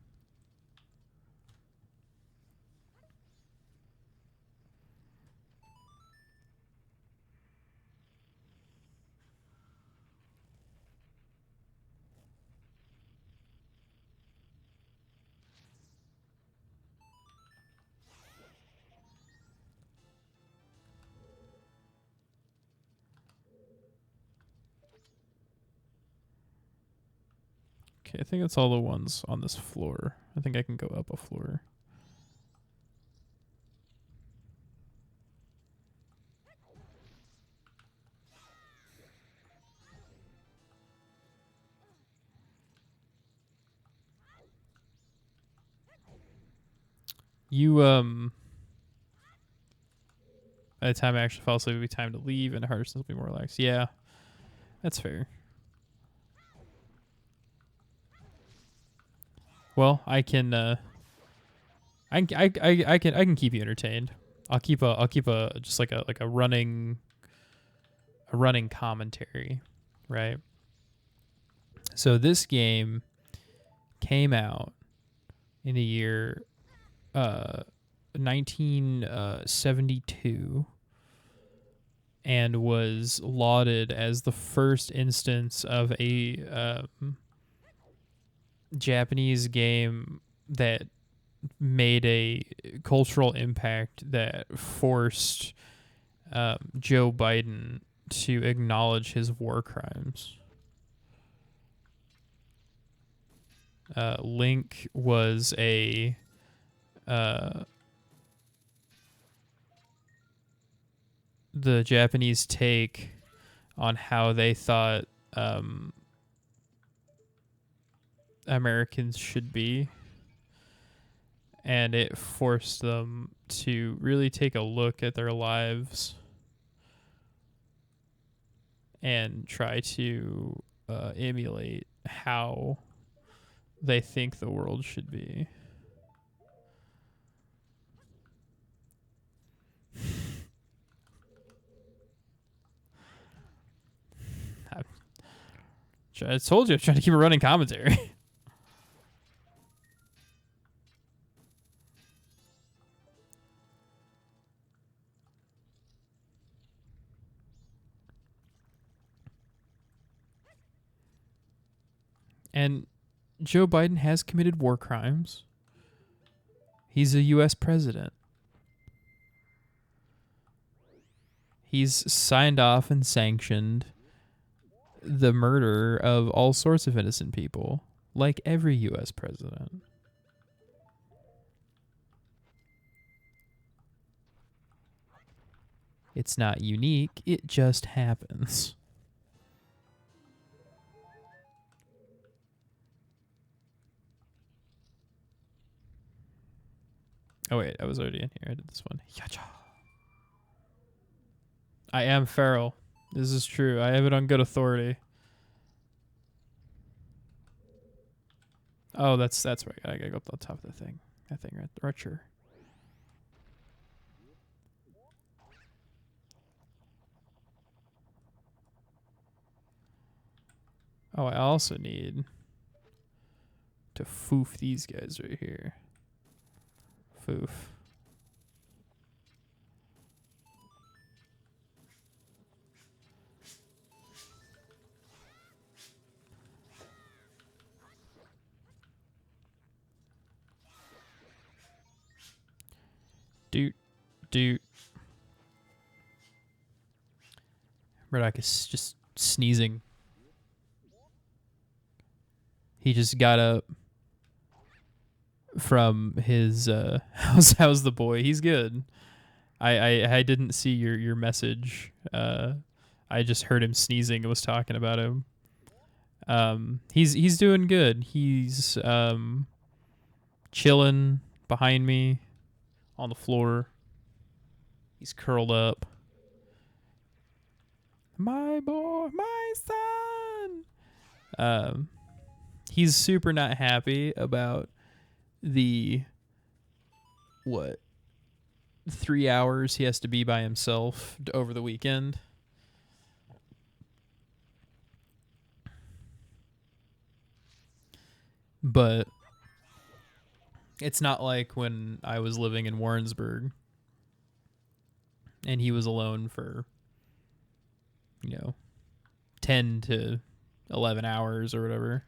Okay, I think that's all the ones on this floor. I think I can go up a floor. You, by the time I actually fall asleep, it'll be time to leave and Hardison will be more relaxed. Yeah, that's fair. Well, I can keep you entertained. I'll keep a just like a running commentary, right? So this game came out in the year 1972 and was lauded as the first instance of a Japanese game that made a cultural impact that forced Joe Biden to acknowledge his war crimes. Link was the Japanese take on how they thought Americans should be, and it forced them to really take a look at their lives and try to emulate how they think the world should be. I told you I'm trying to keep a running commentary. And Joe Biden has committed war crimes. He's a U.S. president. He's signed off and sanctioned the murder of all sorts of innocent people, like every U.S. president. It's not unique. It just happens. Oh, wait. I was already in here. I did this one. Yacha. I am feral. This is true. I have it on good authority. Oh, that's right. I gotta go up on top of the thing. That thing right sure. Oh, I also need to foof these guys right here. Foof. Doot. Murdoch is just sneezing. He just got up from his how's the boy? He's good. I didn't see your message. I just heard him sneezing and was talking about him. He's doing good. He's chilling behind me on the floor. He's curled up. My boy, my son. He's super not happy about the 3 hours he has to be by himself over the weekend. But it's not like when I was living in Warrensburg and he was alone for 10 to 11 hours or whatever.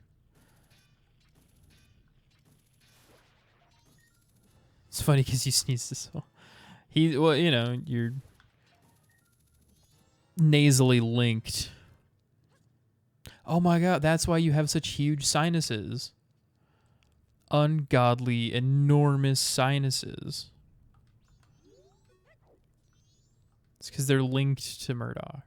It's funny because he sneezes. You're nasally linked. Oh my God, that's why you have such huge sinuses. Ungodly, enormous sinuses. It's because they're linked to Murdoch.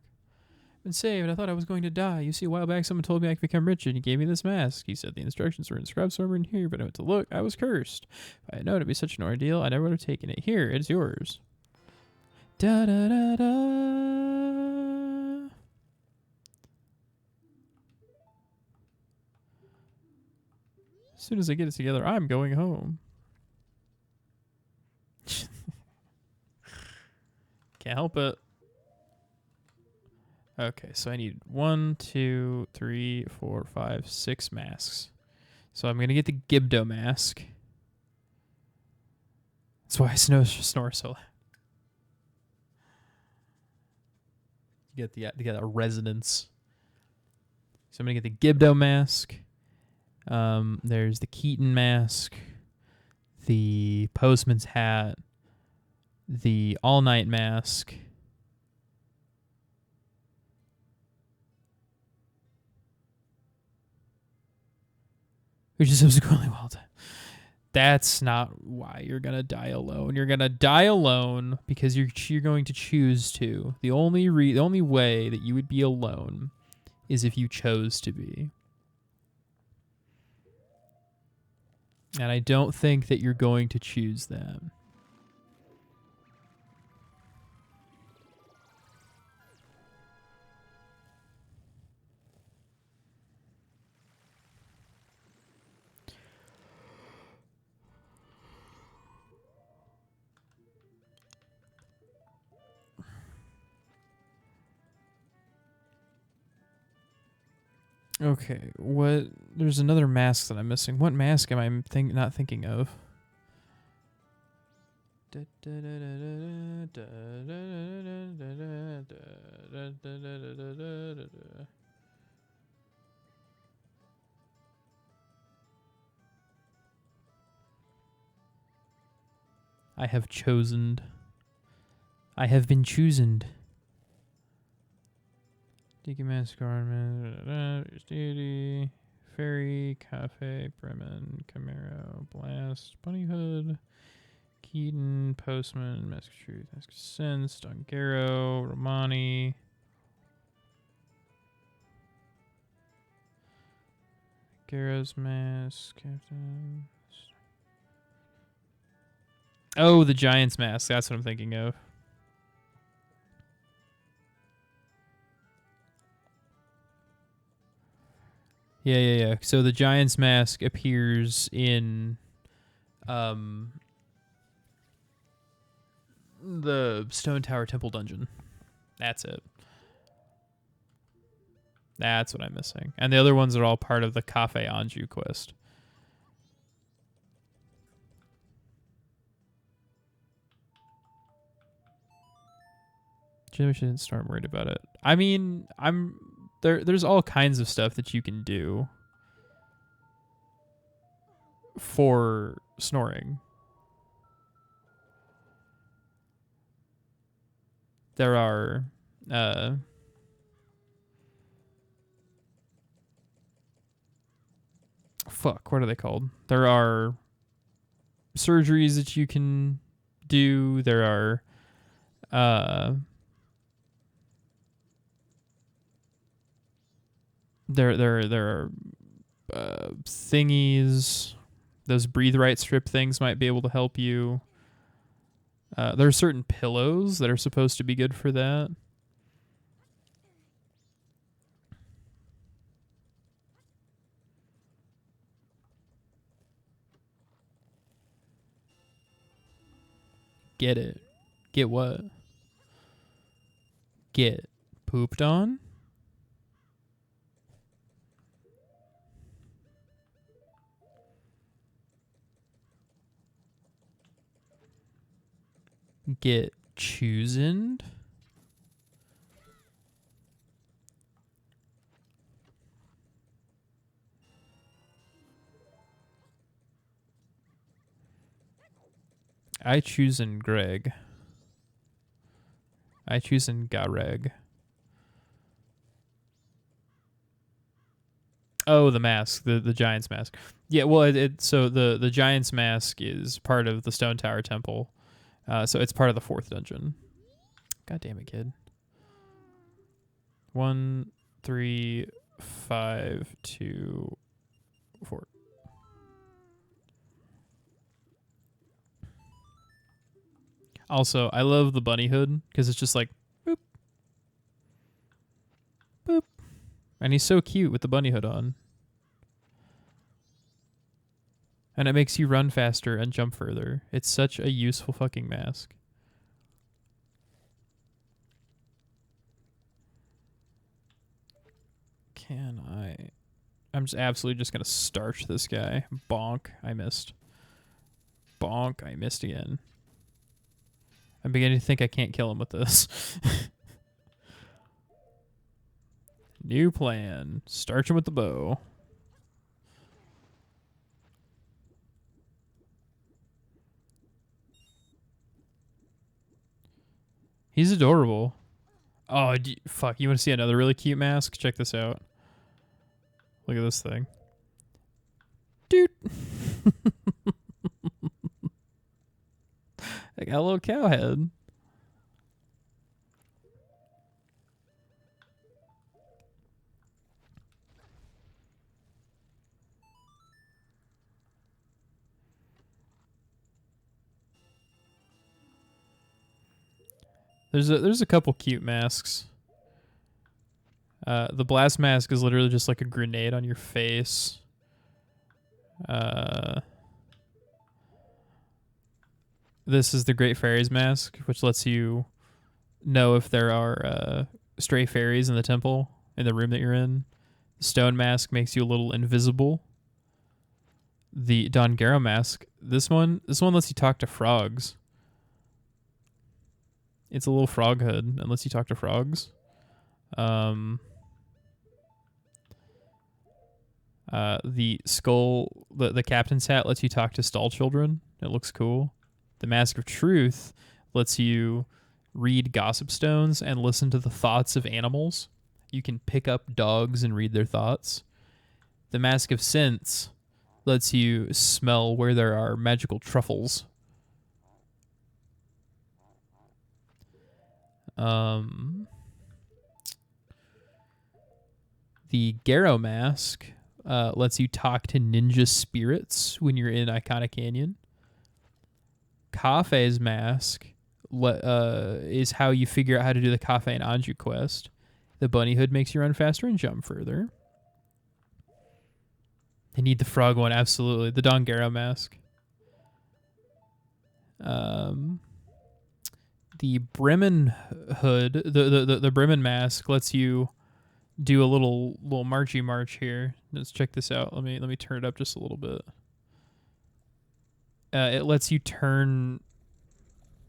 Been saved. I thought I was going to die. You see, a while back, someone told me I could become rich, and he gave me this mask. He said the instructions were inscribed somewhere in here, but I went to look. I was cursed. If I had known it'd be such an ordeal, I never would have taken it. Here, it's yours. Da da da da. As soon as I get it together, I'm going home. Can't help it. Okay, so I need 1, 2, 3, 4, 5, 6 masks. So I'm gonna get the Gibdo mask. That's why I snore so loud. You get a resonance. So I'm gonna get the Gibdo mask. There's the Keaton mask, the Postman's hat, the All Night mask. Which is subsequently well done. That's not why you're gonna die alone. You're gonna die alone because you're going to choose to. The only way that you would be alone is if you chose to be. And I don't think that you're going to choose that. Okay, what? There's another mask that I'm missing. What mask am I not thinking of? I have chosen. I have been chosen. Deacon Mask Garment, Deity, Fairy, Cafe, Bremen, Camaro, Blast, Bunny Hood, Keaton, Postman, Mask of Truth, Mask of Sense, Dongaro, Romani, Garo's Mask, Captain. Oh, the Giant's Mask. That's what I'm thinking of. Yeah. So the Giant's Mask appears in the Stone Tower Temple Dungeon. That's it. That's what I'm missing. And the other ones are all part of the Cafe Anjou quest. Maybe she didn't start worried about it. I mean, there's all kinds of stuff that you can do for snoring. There are what are they called? There are surgeries that you can do. There are There are thingies. Those breathe right strip things might be able to help you. There are certain pillows that are supposed to be good for that. Get it. Get what? Get pooped on? Get choosened? I choose in Greg. I choose in Gareg. Oh, the mask, the giant's mask. Yeah, well, so the giant's mask is part of the Stone Tower Temple, so it's part of the fourth dungeon. God damn it, kid. 1, 3, 5, 2, 4. Also, I love the bunny hood because it's just like boop, boop, and he's so cute with the bunny hood on. And it makes you run faster and jump further. It's such a useful fucking mask. Can I? I'm just absolutely just going to starch this guy. Bonk. I missed. Bonk. I missed again. I'm beginning to think I can't kill him with this. New plan. Starch him with the bow. He's adorable. Oh, fuck. You want to see another really cute mask? Check this out. Look at this thing. Dude. I got a little cow head. There's a couple cute masks. The blast mask is literally just like a grenade on your face. This is the Great Fairies mask, which lets you know if there are stray fairies in the temple, in the room that you're in. The stone mask makes you a little invisible. The Dongaro mask, this one lets you talk to frogs. It's a little frog hood and lets you talk to frogs. The skull, the captain's hat lets you talk to stall children. It looks cool. The Mask of Truth lets you read gossip stones and listen to the thoughts of animals. You can pick up dogs and read their thoughts. The Mask of Scents lets you smell where there are magical truffles. The Garrow Mask lets you talk to ninja spirits when you're in Iconic Canyon. Kafei's mask is how you figure out how to do the Kafei and Anju quest. The bunny hood makes you run faster and jump further. I need the frog one, absolutely. The Dongaro mask. The Bremen hood, the Bremen mask lets you do a little marchy march here. Let's check this out. Let me turn it up just a little bit. It lets you turn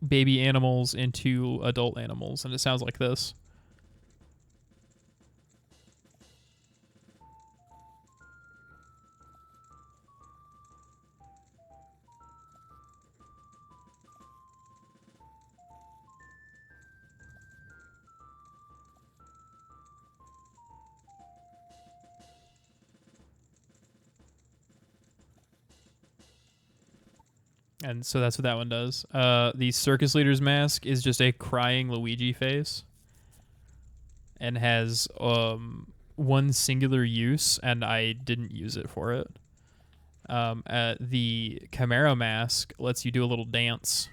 baby animals into adult animals, and it sounds like this. And so that's what that one does. The circus leader's mask is just a crying Luigi face, and has one singular use, and I didn't use it for it. The Camaro mask lets you do a little dance.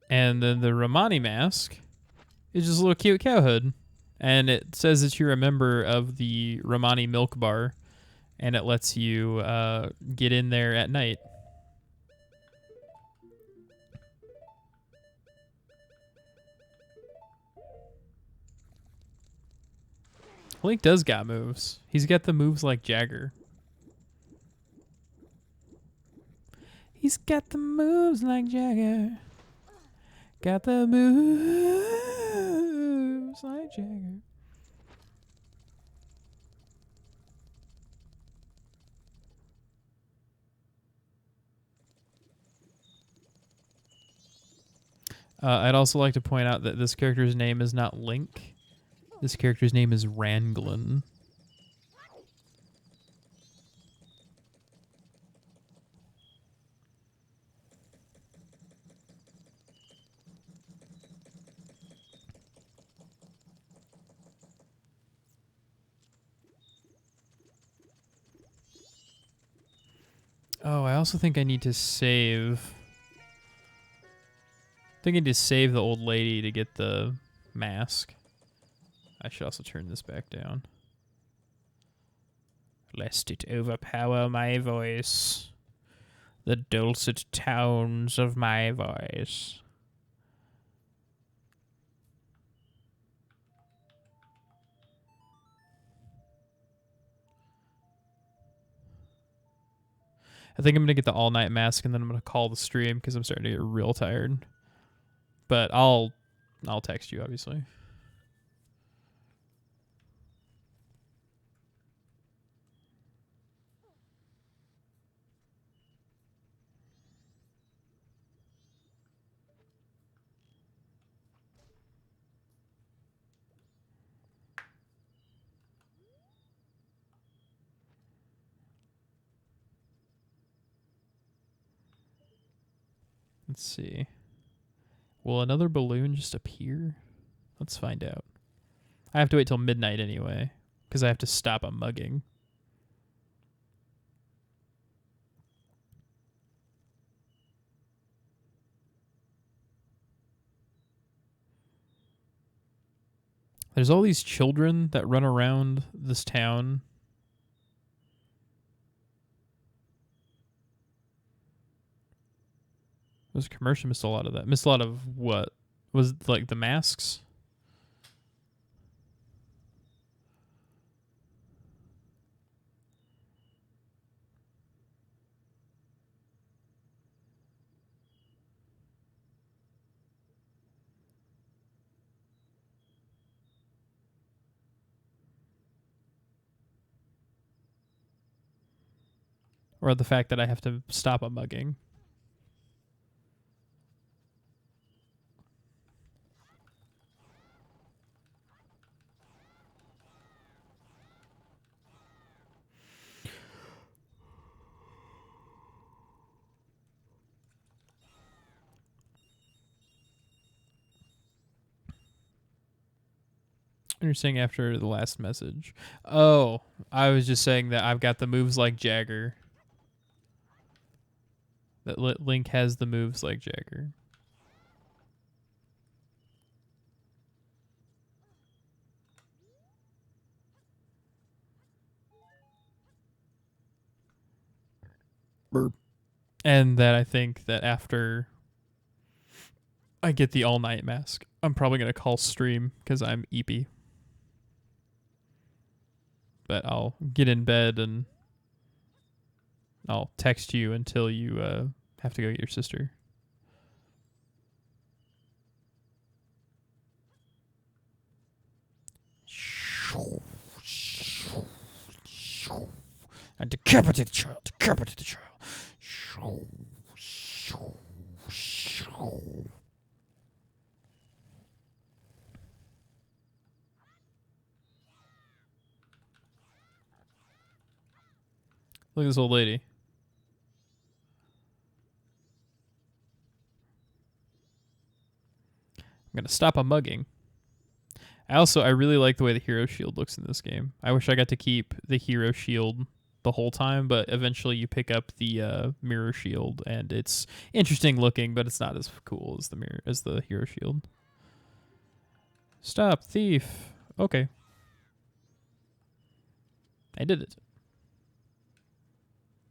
And then the Romani mask is just a little cute cow hood. And it says that you're a member of the Romani Milk Bar, and it lets you get in there at night. Link does got moves. He's got the moves like Jagger. He's got the moves like Jagger. Got the moves like Jagger. I'd also like to point out that this character's name is not Link. This character's name is Ranglin. Oh, I also think I need to save. I think I need to save the old lady to get the mask. I should also turn this back down. Lest it overpower my voice. The dulcet tones of my voice. I think I'm going to get the all-night mask, and then I'm going to call the stream because I'm starting to get real tired. But I'll text you, obviously. Let's see. Will another balloon just appear? Let's find out. I have to wait till midnight anyway, because I have to stop a mugging. There's all these children that run around this town. This commercial missed a lot of that. Missed a lot of what? Was it like the masks? Or the fact that I have to stop a mugging? You're saying after the last message. Oh, I was just saying that I've got the moves like Jagger. That Link has the moves like Jagger. Burp. And that I think that after I get the all-night mask, I'm probably going to call stream because I'm eepy. But I'll get in bed and I'll text you until you have to go get your sister. Decapitate the child. Decapitate the child. Look at this old lady. I'm gonna stop a mugging. I really like the way the hero shield looks in this game. I wish I got to keep the hero shield the whole time, but eventually you pick up the mirror shield, and it's interesting looking, but it's not as cool as the hero shield. Stop, thief. Okay. I did it.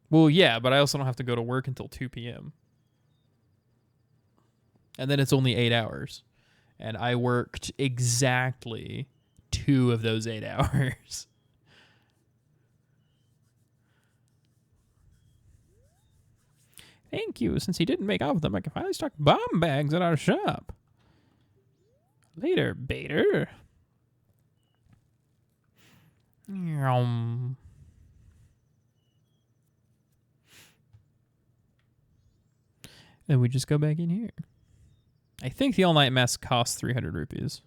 Well, yeah, but I also don't have to go to work until 2 p.m. And then it's only 8 hours. And I worked exactly 2 of those 8 hours. Thank you. Since he didn't make off with them, I can finally stock bomb bags at our shop. Later, Bader. Then we just go back in here. I think the all-night mask costs 300 rupees.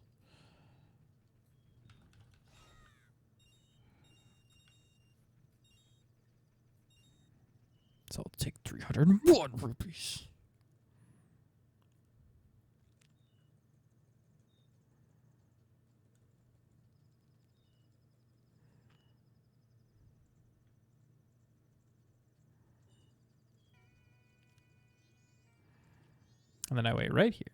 So I'll take 301 rupees. And then I wait right here.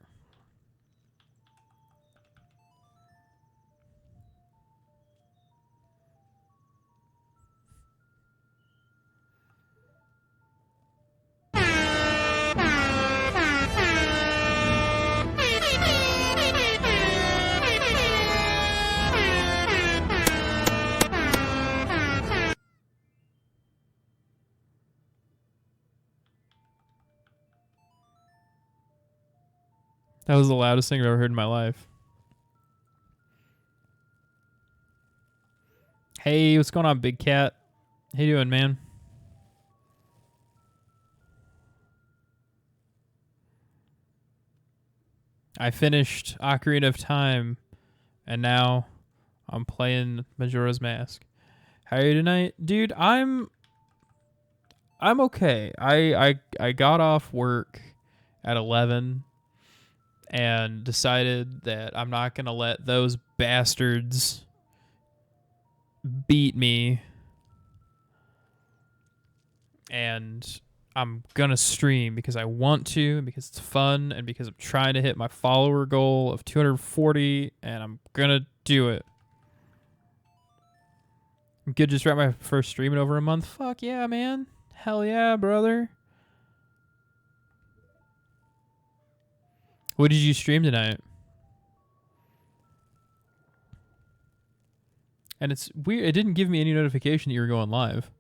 That was the loudest thing I've ever heard in my life. Hey, what's going on, Big Cat? How you doing, man? I finished Ocarina of Time, and now I'm playing Majora's Mask. How are you tonight? Dude, I'm okay. I got off work at 11 and decided that I'm not going to let those bastards beat me. And I'm going to stream because I want to, because it's fun, and because I'm trying to hit my follower goal of 240, and I'm going to do it. I'm good just wrap my first stream in over a month. Fuck yeah, man. Hell yeah, brother. What did you stream tonight? And it's weird. It didn't give me any notification that you were going live.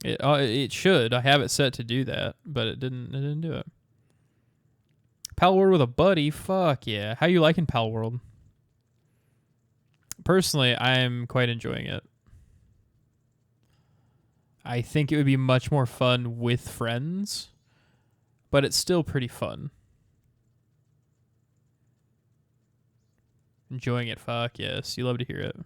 It should. I have it set to do that, but it didn't do it. Pal World with a buddy? Fuck yeah. How you liking Pal World? Personally, I'm quite enjoying it. I think it would be much more fun with friends, but it's still pretty fun. Enjoying it, fuck yes. You love to hear it.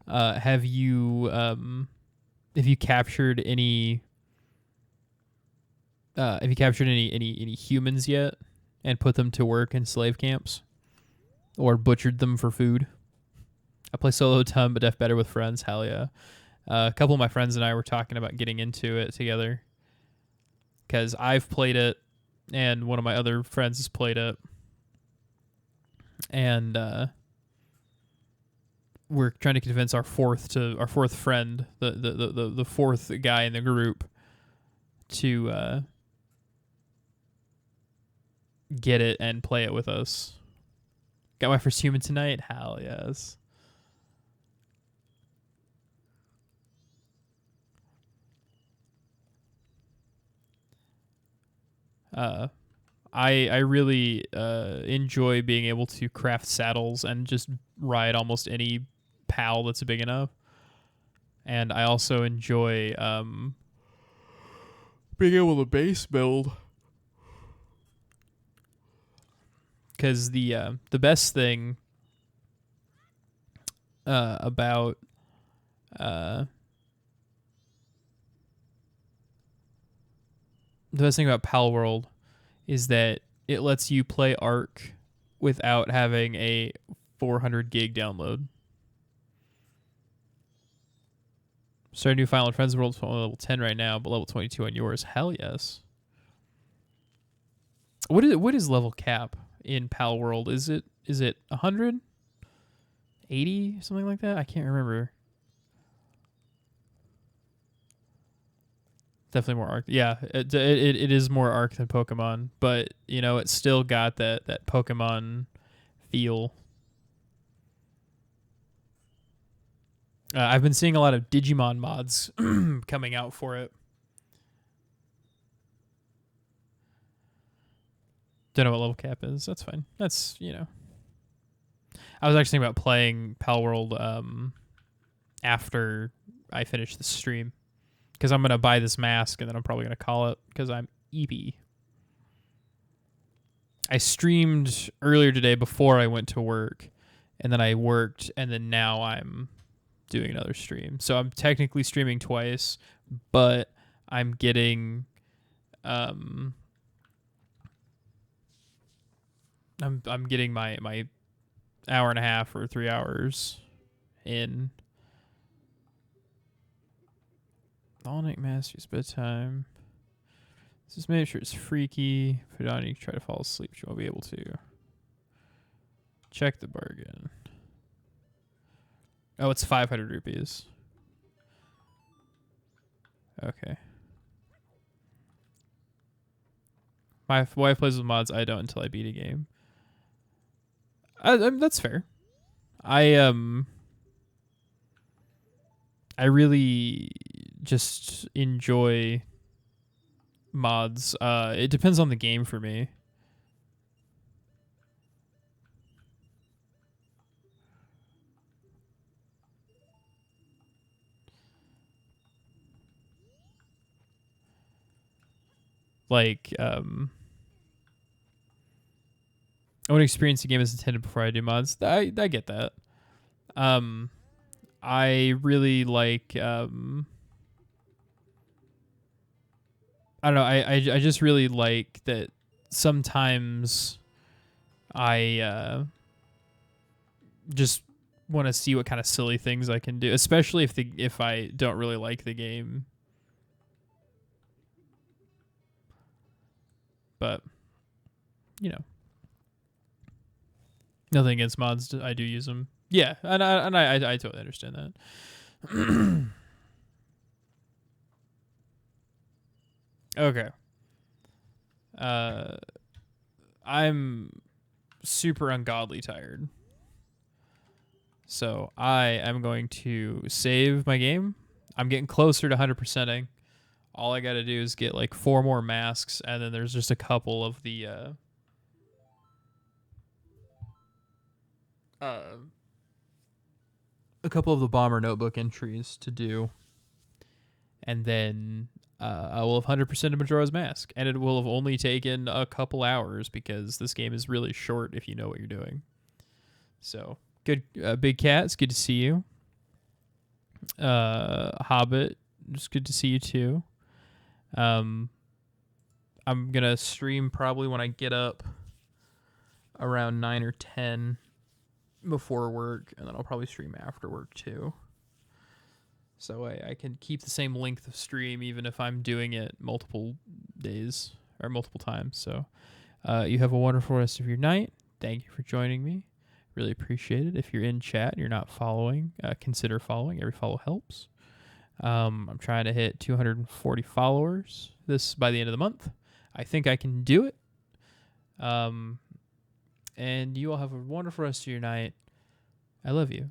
Have you captured any any humans yet and put them to work in slave camps or butchered them for food? I play solo a ton, but def better with friends. Hell yeah. A couple of my friends and I were talking about getting into it together because I've played it and one of my other friends has played it, and we're trying to convince our fourth friend, the fourth guy in the group, to get it and play it with us. Got my first human tonight? Hell yes. I really enjoy being able to craft saddles and just ride almost any PAL that's big enough. And I also enjoy being able to base build. Because the best thing about PAL World is that it lets you play Arc without having a 400 gig download. Starting new Final Friends World level 10 right now, but level 22 on yours. Hell yes. What is level cap in PAL World? Is it 100? 80? Something like that? I can't remember. Definitely more Arc. Yeah, it is more Arc than Pokemon, but you know, it's still got that Pokemon feel. I've been seeing a lot of Digimon mods coming out for it. Don't know what level cap is. That's fine. That's, you know. I was actually thinking about playing PAL World after I finish the stream. Because I'm going to buy this mask and then I'm probably going to call it because I'm EP. I streamed earlier today before I went to work. And then I worked. And then now I'm doing another stream. So I'm technically streaming twice. But I'm getting... I'm getting my hour and a half or 3 hours in. All night masters bedtime. Just make sure it's freaky. Put it on, you can try to fall asleep. You won't be able to. Check the bargain. Oh, it's 500 rupees. Okay. My wife plays with mods. I don't until I beat a game. That's fair. I really just enjoy mods. It depends on the game for me. Like, I want to experience the game as intended before I do mods. I get that. I really like I don't know, I just really like that sometimes I just want to see what kind of silly things I can do, especially if I don't really like the game. But you know, nothing against mods. I do use them. Yeah, and I totally understand that. Okay. I'm super ungodly tired. So I am going to save my game. I'm getting closer to 100%ing. All I got to do is get like 4 more masks, and then there's just a couple of the bomber notebook entries to do, and then I will have 100% of Majora's Mask, and it will have only taken a couple hours because this game is really short if you know what you're doing. So good, Big Cat, it's good to see you. Hobbit, it's good to see you too. I'm gonna stream probably when I get up around 9 or 10 before work, and then I'll probably stream after work too. So I can keep the same length of stream even if I'm doing it multiple days or multiple times. So you have a wonderful rest of your night. Thank you for joining me. Really appreciate it. If you're in chat and you're not following, consider following. Every follow helps. I'm trying to hit 240 followers by the end of the month. I think I can do it. And you all have a wonderful rest of your night. I love you.